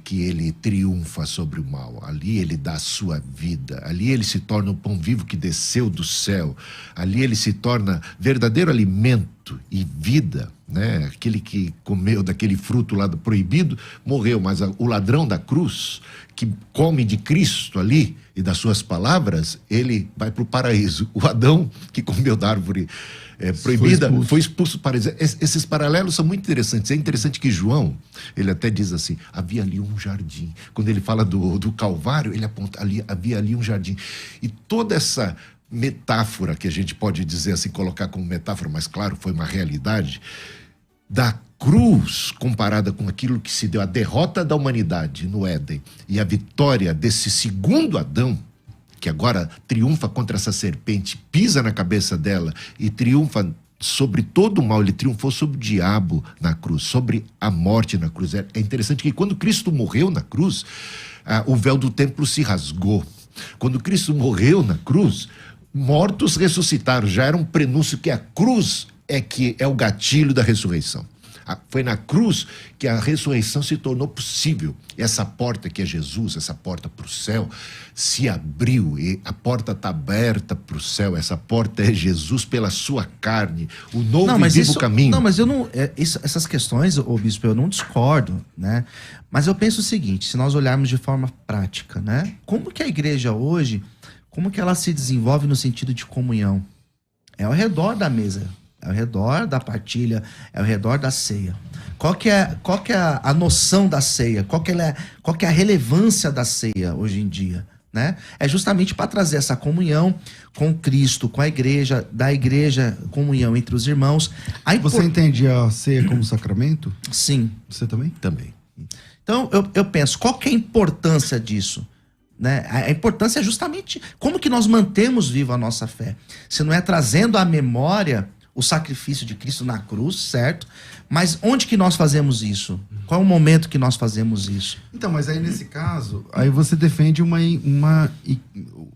que ele triunfa sobre o mal. Ali ele dá a sua vida. Ali ele se torna o pão vivo que desceu do céu. Ali ele se torna verdadeiro alimento e vida, né? Aquele que comeu daquele fruto lá do proibido morreu, mas o ladrão da cruz que come de Cristo ali e das suas palavras, ele vai para o paraíso. O Adão que comeu da árvore proibida foi expulso do paraíso. Esses paralelos são muito interessantes. É interessante que João, ele até diz assim, havia ali um jardim. Quando ele fala do Calvário, ele aponta, havia ali um jardim. E toda essa metáfora, que a gente pode dizer assim, colocar como metáfora, mas claro, foi uma realidade, da cruz comparada com aquilo que se deu, a derrota da humanidade no Éden e a vitória desse segundo Adão, que agora triunfa contra essa serpente, pisa na cabeça dela e triunfa sobre todo o mal. Ele triunfou sobre o diabo na cruz, sobre a morte na cruz. É interessante que quando Cristo morreu na cruz, o véu do templo se rasgou. Quando Cristo morreu na cruz, mortos ressuscitaram. Já era um prenúncio que a cruz é o gatilho da ressurreição. Foi na cruz que a ressurreição se tornou possível. Essa porta que é Jesus, essa porta para o céu, se abriu e a porta está aberta para o céu. Essa porta é Jesus pela sua carne, o novo e vivo caminho. Não, mas eu não... essas questões, bispo, eu não discordo, né? Mas eu penso o seguinte, se nós olharmos de forma prática, né? Como que a igreja hoje, como que ela se desenvolve no sentido de comunhão? É ao redor da mesa É ao redor da partilha, é ao redor da ceia. Qual que é a noção da ceia? Qual que é a relevância da ceia hoje em dia? Né? É justamente para trazer essa comunhão com Cristo, com a igreja, da igreja, comunhão entre os irmãos. Você entende a ceia como sacramento? Sim. Você também? Também. Então, eu penso, qual que é a importância disso? Né? A importância é justamente como que nós mantemos viva a nossa fé. Se não é trazendo à memória o sacrifício de Cristo na cruz, certo? Mas onde que nós fazemos isso? Qual é o momento que nós fazemos isso? Então, mas aí nesse caso, aí você defende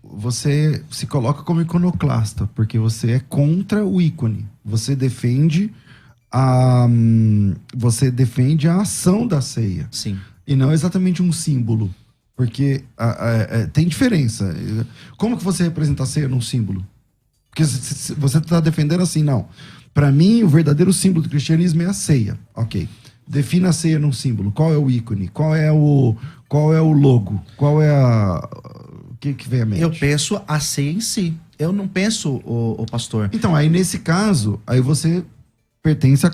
você se coloca como iconoclasta, porque você é contra o ícone. Você defende a ação da ceia. Sim. E não exatamente um símbolo. Porque tem diferença. Como que você representa a ceia num símbolo? Porque você está defendendo assim, não. Para mim, o verdadeiro símbolo do cristianismo é a ceia. Ok. Defina a ceia num símbolo. Qual é o ícone? Qual é o logo? Qual é o que vem à mente? Eu penso a ceia em si. Eu não penso o pastor. Então, aí nesse caso, aí você pertence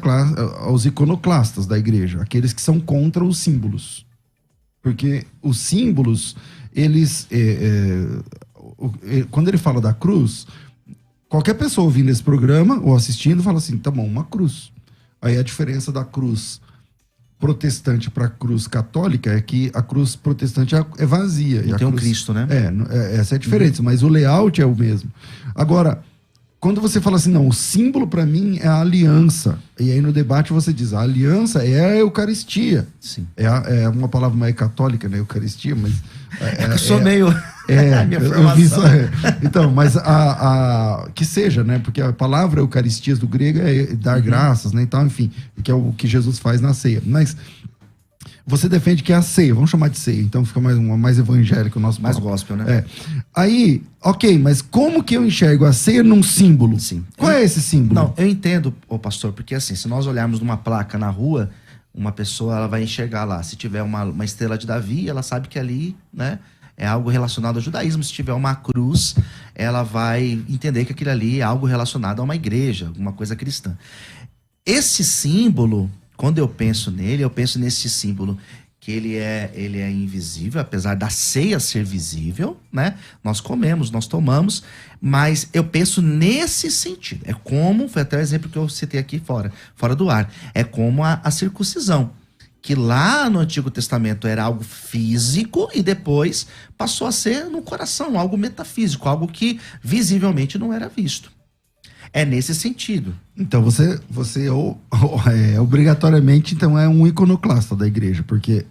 aos iconoclastas da igreja. Aqueles que são contra os símbolos. Porque os símbolos, eles... quando ele fala da cruz... Qualquer pessoa ouvindo esse programa ou assistindo fala assim, tá bom, uma cruz. Aí a diferença da cruz protestante para a cruz católica é que a cruz protestante é vazia. E tem um Cristo, né? Essa é a diferença, mas o layout é o mesmo. Agora, quando você fala assim, não, o símbolo para mim é a aliança. E aí no debate você diz, a aliança é a Eucaristia. Sim. É uma palavra mais católica, né? Eucaristia, mas... eu sou meio... a minha formação. Então, mas que seja, né? Porque a palavra Eucaristias do grego é dar graças, né? Então, enfim, que é o que Jesus faz na ceia. Mas você defende que é a ceia, vamos chamar de ceia, então fica mais evangélico o nosso mais papo. gospel, né? Aí, ok, mas como que eu enxergo a ceia num símbolo? Sim. Qual é esse símbolo? Não, eu entendo, pastor, porque assim, se nós olharmos numa placa na rua, uma pessoa ela vai enxergar lá, se tiver uma estrela de Davi, ela sabe que ali, né, é algo relacionado ao judaísmo. Se tiver uma cruz, ela vai entender que aquilo ali é algo relacionado a uma igreja, alguma coisa cristã. Esse símbolo, quando eu penso nele, eu penso nesse símbolo que ele é invisível, apesar da ceia ser visível, né? Nós comemos, nós tomamos, mas eu penso nesse sentido. É como, foi até o exemplo que eu citei aqui fora do ar, é como a circuncisão, que lá no Antigo Testamento era algo físico e depois passou a ser no coração, algo metafísico, algo que visivelmente não era visto. É nesse sentido. Então você obrigatoriamente então é um iconoclasta da igreja, porque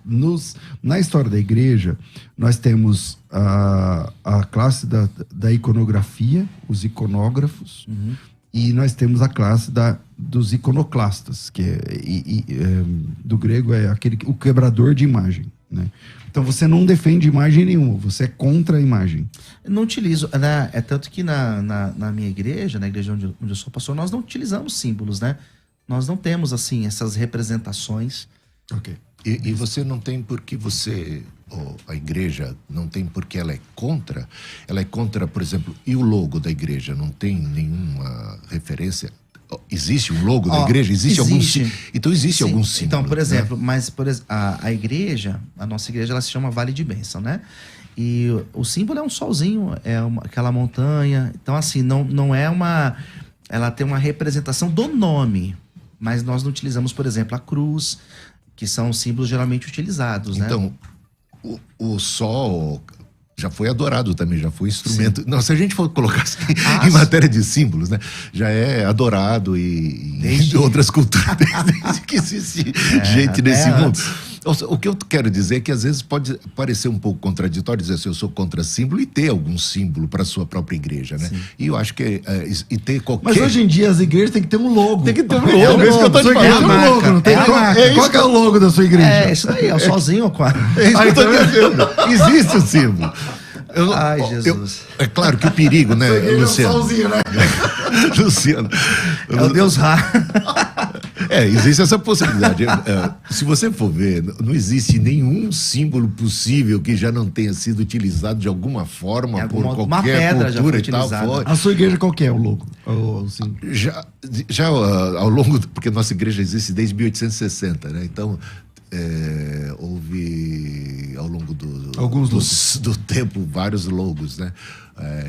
na história da igreja nós temos a classe da iconografia, os iconógrafos, e nós temos a classe dos iconoclastas, que do grego é o quebrador de imagem, né? Então você não defende imagem nenhuma, você é contra a imagem. Não utilizo, né? É tanto que na minha igreja, na igreja onde eu sou pastor, nós não utilizamos símbolos, né? Nós não temos, assim, essas representações. Ok. E você não tem porque a igreja não tem porque ela é contra, por exemplo, e o logo da igreja não tem nenhuma referência? Existe um logo da igreja? Existe. Então existe algum símbolo. Então, por exemplo, a igreja, a nossa igreja, ela se chama Vale de Bênção, né? E o símbolo é um solzinho, aquela montanha. Então, assim, não é uma... Ela tem uma representação do nome, mas nós não utilizamos, por exemplo, a cruz, que são símbolos geralmente utilizados, né? Então, o sol já foi adorado também, já foi instrumento. Não, se a gente for colocar assim, em matéria de símbolos, né? Já é adorado desde outras culturas, desde que existe gente nesse mundo. O que eu quero dizer é que às vezes pode parecer um pouco contraditório dizer assim, eu sou contra símbolo e ter algum símbolo para a sua própria igreja, né? Sim. E eu acho que e ter qualquer... Mas hoje em dia as igrejas têm que ter um logo. Tem que ter um logo. É isso que eu tô te falando. Qual que é o logo da sua igreja? É isso aí, é o sozinho ou quase. É isso que eu tô dizendo. Existe o símbolo. Ai, Jesus. É claro que o perigo, né, Luciano? É um solzinho, né? Luciano. É o Deus Ra. Existe essa possibilidade. Se você for ver, não existe nenhum símbolo possível que já não tenha sido utilizado de alguma forma por qualquer cultura e tal. A sua igreja qual que é o logo? Já ao longo... Porque nossa igreja existe desde 1860, né? Então... houve ao longo do tempo vários logos, né?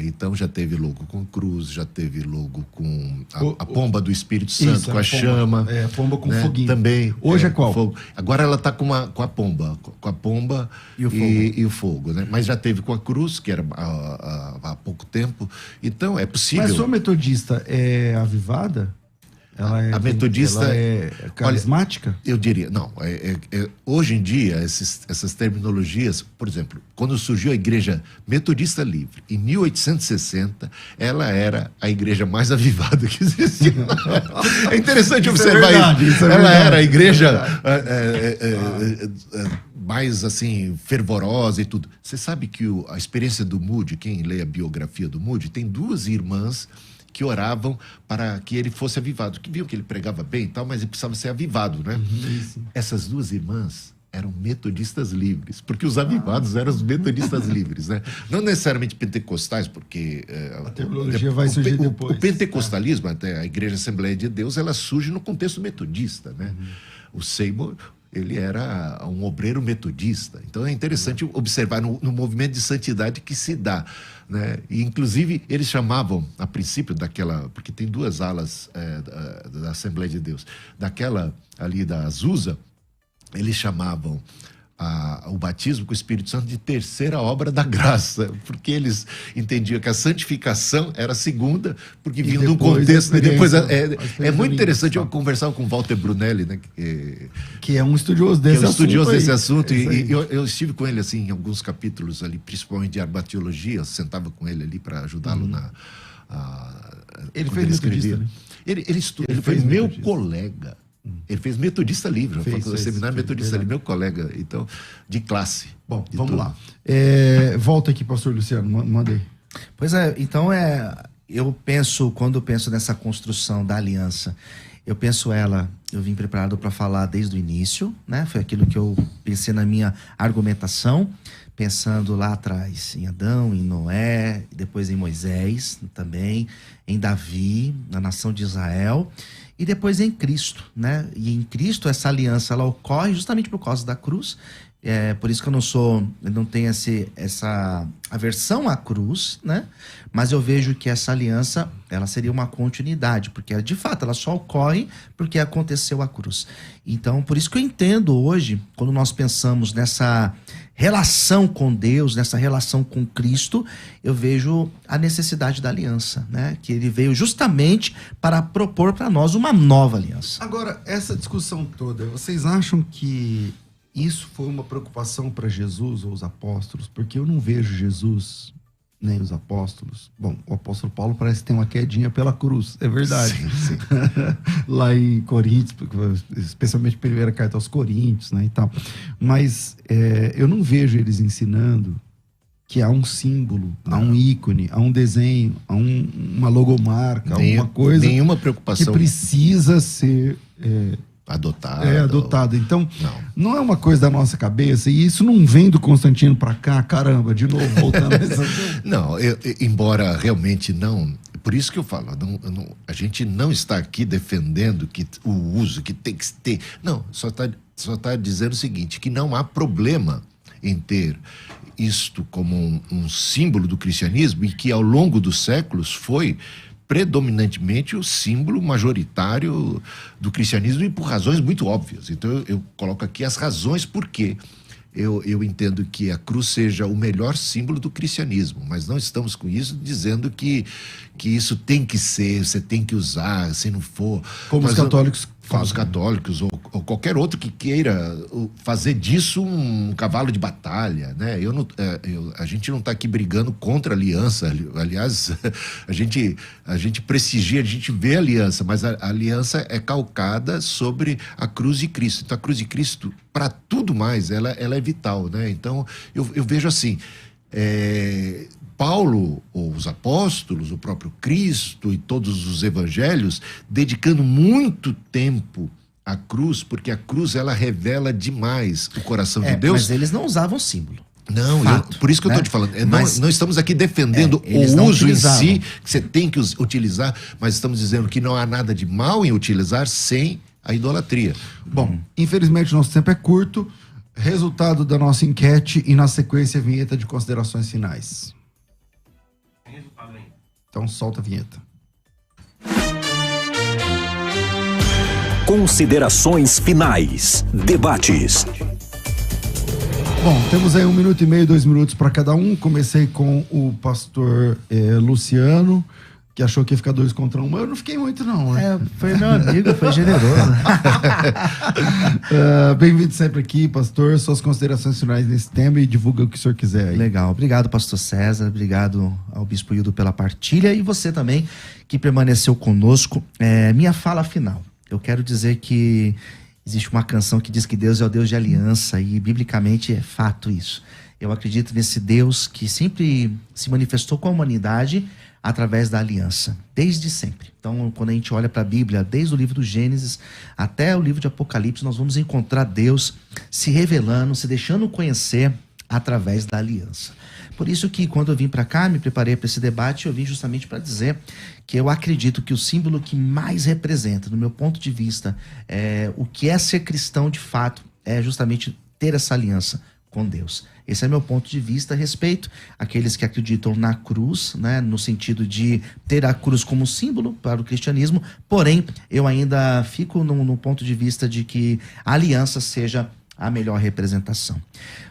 Então já teve logo com cruz, já teve logo com a pomba do Espírito Santo, com a chama. A pomba com foguinho. Também. Hoje é qual? Fogo. Agora ela está com a pomba e o fogo, né? Mas já teve com a cruz, que era há pouco tempo. Então é possível. Mas sua metodista é avivada? A metodista ela é carismática? Olha, eu diria, não. Hoje em dia, essas terminologias, por exemplo, quando surgiu a Igreja Metodista Livre, em 1860, ela era a igreja mais avivada que existia. É interessante observar isso. Ela era a igreja mais, assim, fervorosa e tudo. Você sabe que a experiência do Moody, quem lê a biografia do Moody, tem 2 irmãs que oravam para que ele fosse avivado, que viam que ele pregava bem e tal, mas ele precisava ser avivado, né? Essas 2 irmãs eram metodistas livres, porque os avivados eram os metodistas livres, né? Não necessariamente pentecostais, porque a terminologia vai surgir depois. O pentecostalismo, até a Igreja Assembleia de Deus, ela surge no contexto metodista, né? O Seymour, ele era um obreiro metodista. Então é interessante observar no movimento de santidade que se dá, né? E, inclusive, eles chamavam, a princípio, porque tem 2 alas da Assembleia de Deus, daquela ali da Azusa, eles chamavam o batismo com o Espírito Santo de terceira obra da graça, porque eles entendiam que a santificação era a segunda, porque vinha de um contexto... É muito interessante, eu conversava com o Walter Brunelli, né, que é um estudioso desse assunto, e eu estive com ele assim, em alguns capítulos ali, principalmente de armateologia, eu sentava com ele ali para ajudá-lo ele fez metodista, né? Ele foi meu colega. Ele fez metodista livre, seminário metodista livre, meu colega, então, de classe. Bom, vamos lá. Volta aqui, pastor Luciano, mandei. Pois é, então eu penso, quando eu penso nessa construção da aliança, eu vim preparado para falar desde o início, né? Foi aquilo que eu pensei na minha argumentação, pensando lá atrás em Adão, em Noé, depois em Moisés também, em Davi, na nação de Israel, e depois em Cristo, né? E em Cristo essa aliança ela ocorre justamente por causa da cruz. Por isso que eu não tenho essa aversão à cruz, né? Mas eu vejo que essa aliança, ela seria uma continuidade, porque de fato ela só ocorre porque aconteceu a cruz. Então, por isso que eu entendo hoje, quando nós pensamos nessa relação com Deus, nessa relação com Cristo, eu vejo a necessidade da aliança, né? Que ele veio justamente para propor para nós uma nova aliança. Agora, essa discussão toda, vocês acham que isso foi uma preocupação para Jesus ou os apóstolos? Porque eu não vejo Jesus nem os apóstolos. Bom, o apóstolo Paulo parece ter uma quedinha pela cruz, é verdade. Sim. Lá em Coríntios, especialmente primeira carta aos Coríntios, né, e tal. Mas eu não vejo eles ensinando que há um símbolo, há um ícone, há um desenho, há uma logomarca, alguma coisa nenhuma preocupação que precisa ser adotada. Então, não é uma coisa da nossa cabeça, e isso não vem do Constantino pra cá, caramba, de novo, voltando a essa... Não, embora realmente não... Por isso que eu falo, a gente não está aqui defendendo que o uso, que tem que ter... Não, só está dizendo o seguinte, que não há problema em ter isto como um símbolo do cristianismo, e que ao longo dos séculos foi predominantemente o símbolo majoritário do cristianismo, e por razões muito óbvias. Então eu coloco aqui as razões por que eu entendo que a cruz seja o melhor símbolo do cristianismo, mas não estamos com isso dizendo que isso tem que ser, você tem que usar, se não for... Como os católicos como os católicos, ou qualquer outro que queira fazer disso um cavalo de batalha, né? A gente não está aqui brigando contra a aliança. Aliás, a gente prestigia, a gente vê a aliança, mas a aliança é calcada sobre a cruz de Cristo. Então a cruz de Cristo, para tudo mais, ela é vital, né? Então eu vejo assim, Paulo, ou os apóstolos, o próprio Cristo e todos os evangelhos, dedicando muito tempo a cruz, porque a cruz ela revela demais o coração de Deus. Mas eles não usavam símbolo. Não, por isso que eu estou te falando. Não estamos aqui defendendo o uso em si, que você tem que utilizar, mas estamos dizendo que não há nada de mal em utilizar sem a idolatria. Bom, infelizmente nosso tempo é curto. Resultado da nossa enquete e na sequência a vinheta de considerações finais. Então solta a vinheta. Considerações finais. Debates. Bom, temos aí 1 minuto e meio, 2 minutos para cada um. Comecei com o pastor Luciano, que achou que ia ficar 2 contra 1, mas eu não fiquei muito não, né? Foi meu amigo, foi generoso. Bem-vindo sempre aqui, pastor. Suas considerações finais nesse tema e divulga o que o senhor quiser aí. Legal, obrigado pastor César, obrigado ao Bispo Hildo pela partilha e você também que permaneceu conosco. Minha fala final, eu quero dizer que existe uma canção que diz que Deus é o Deus de aliança e biblicamente é fato isso. Eu acredito nesse Deus que sempre se manifestou com a humanidade através da aliança, desde sempre. Então, quando a gente olha para a Bíblia, desde o livro do Gênesis até o livro de Apocalipse, nós vamos encontrar Deus se revelando, se deixando conhecer através da aliança. Por isso que quando eu vim para cá, me preparei para esse debate, eu vim justamente para dizer que eu acredito que o símbolo que mais representa, no meu ponto de vista, o que é ser cristão de fato, é justamente ter essa aliança com Deus. Esse é meu ponto de vista a respeito àqueles que acreditam na cruz, né, no sentido de ter a cruz como símbolo para o cristianismo, porém, eu ainda fico no ponto de vista de que a aliança seja a melhor representação.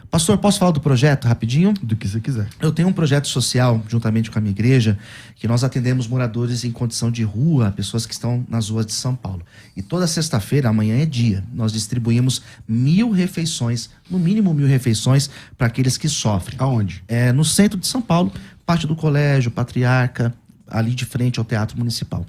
Pastor, posso falar do projeto rapidinho? Do que você quiser. Eu tenho um projeto social, juntamente com a minha igreja, que nós atendemos moradores em condição de rua, pessoas que estão nas ruas de São Paulo. E toda sexta-feira, amanhã é dia, nós distribuímos 1.000 refeições, no mínimo 1.000 refeições, para aqueles que sofrem. Aonde? No centro de São Paulo, parte do colégio, Patriarca, ali de frente ao Teatro Municipal.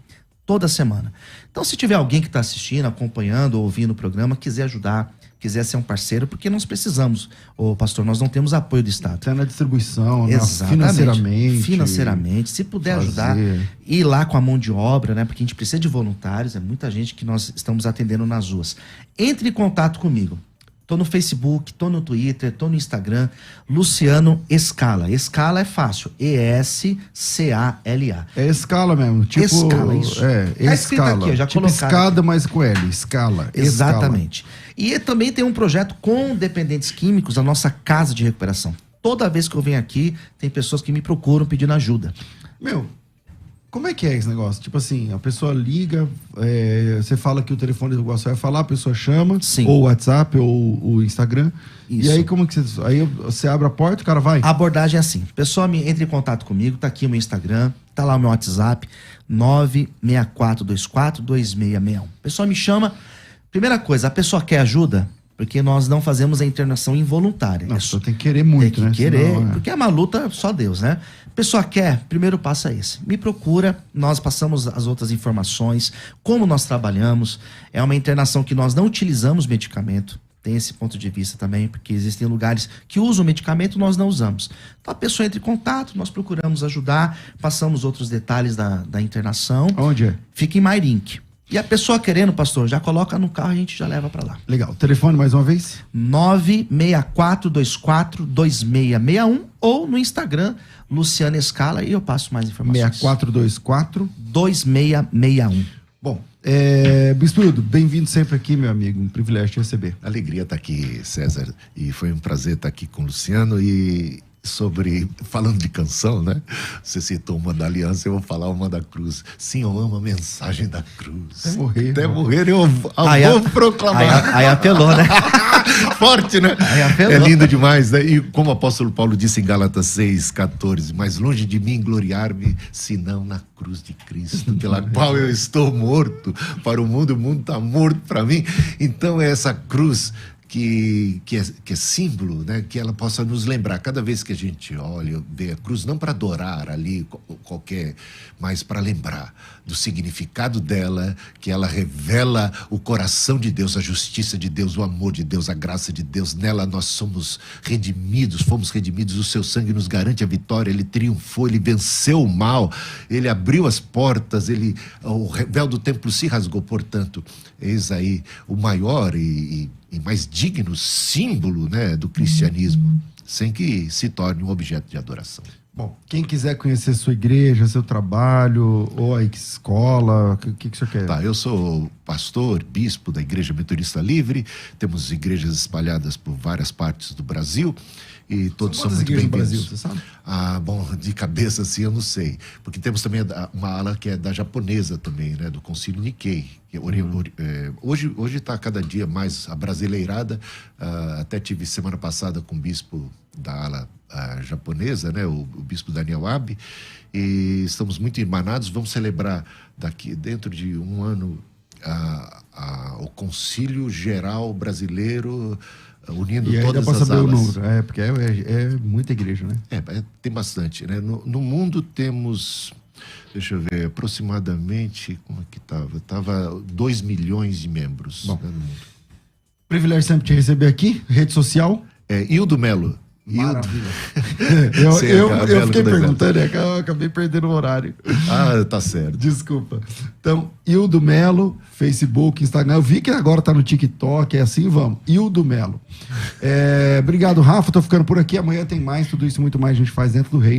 Toda semana. Então, se tiver alguém que está assistindo, acompanhando, ouvindo o programa, quiser ajudar, quiser ser um parceiro, porque nós precisamos, pastor, nós não temos apoio do Estado. Até na distribuição, financeiramente. Financeiramente, se puder ajudar, ir lá com a mão de obra, né? Porque a gente precisa de voluntários, é muita gente que nós estamos atendendo nas ruas. Entre em contato comigo. Tô no Facebook, tô no Twitter, tô no Instagram, Luciano Escala. Escala é fácil, E-S-C-A-L-A. É escala mesmo, tipo... Escala, isso. Tá escrito aqui, já tipo escada, aqui. Mas com L, escala. Exatamente. E também tem um projeto com dependentes químicos, a nossa casa de recuperação. Toda vez que eu venho aqui, tem pessoas que me procuram pedindo ajuda. Como é que é esse negócio? Tipo assim, a pessoa liga, você fala que o telefone do negócio vai falar, a pessoa chama, sim, ou o WhatsApp, ou o Instagram. Isso. E aí como que você abre a porta, o cara vai? A abordagem é assim, a pessoa entra em contato comigo, tá aqui o meu Instagram, tá lá o meu WhatsApp, 964242661. A pessoa me chama, primeira coisa, a pessoa quer ajuda? Porque nós não fazemos a internação involuntária. Não, a pessoa tem que querer muito, né? Tem que querer, porque é uma luta só Deus, né? A pessoa quer, primeiro passo é esse. Me procura, nós passamos as outras informações, como nós trabalhamos. É uma internação que nós não utilizamos medicamento. Tem esse ponto de vista também, porque existem lugares que usam medicamento, nós não usamos. Então a pessoa entra em contato, nós procuramos ajudar, passamos outros detalhes da internação. Onde é? Fica em Mairink. E a pessoa querendo, pastor, já coloca no carro e a gente já leva pra lá. Legal. Telefone mais uma vez? 964242661 ou no Instagram, Luciano Escala, e eu passo mais informações. 6424-2661. Bom, Bispo Hildo, bem-vindo sempre aqui, meu amigo. Um privilégio te receber. Alegria estar aqui, César. E foi um prazer estar aqui com o Luciano e... falando de canção, né? Você citou uma da aliança, eu vou falar uma da cruz. Sim, eu amo a mensagem da cruz. Até morrer eu vou proclamar. Aí apelou, né? Forte, né? Aí apelou. É lindo demais, né? E como o apóstolo Paulo disse em Gálatas 6:14, mais longe de mim gloriar-me, senão na cruz de Cristo, pela qual eu estou morto para o mundo está morto para mim. Então é essa cruz que é símbolo, né? Que ela possa nos lembrar, cada vez que a gente olha, vê a cruz, não para adorar ali qualquer, mas para lembrar do significado dela, que ela revela o coração de Deus, a justiça de Deus, o amor de Deus, a graça de Deus. Nela nós somos redimidos, fomos redimidos, o seu sangue nos garante a vitória, ele triunfou, ele venceu o mal, ele abriu as portas, o véu do templo se rasgou. Portanto, eis aí o maior e mais digno símbolo, né, do cristianismo, sem que se torne um objeto de adoração. Bom, quem quiser conhecer sua igreja, seu trabalho, ou a escola, o que o senhor quer? Tá, eu sou pastor, bispo da Igreja Metodista Livre, temos igrejas espalhadas por várias partes do Brasil, e todos são muito bem-vindos. Brasil, você sabe? Ah, bom, de cabeça assim eu não sei, porque temos também uma ala que é da japonesa também, né, do Concílio Nikkei, que hoje está cada dia mais abrasileirada. Até tive semana passada com o bispo da ala japonesa, né, o bispo Daniel Abe, e estamos muito irmanados. Vamos celebrar dentro de um ano o Concílio Geral Brasileiro, unindo todas as saber alas. O número, porque é muita igreja, né? Tem bastante, né? No mundo temos, deixa eu ver, aproximadamente, como é que estava? Estava 2 milhões de membros, né, no mundo. Privilégio sempre te receber aqui, rede social. Hildo Melo. Maravilha. eu fiquei perguntando, eu acabei perdendo o horário. Ah, tá certo. Desculpa. Então, Hildo Melo, Facebook, Instagram. Eu vi que agora tá no TikTok, é assim, vamos. Hildo Melo. Obrigado, Rafa. Tô ficando por aqui. Amanhã tem mais. Tudo isso e muito mais a gente faz dentro do Reino.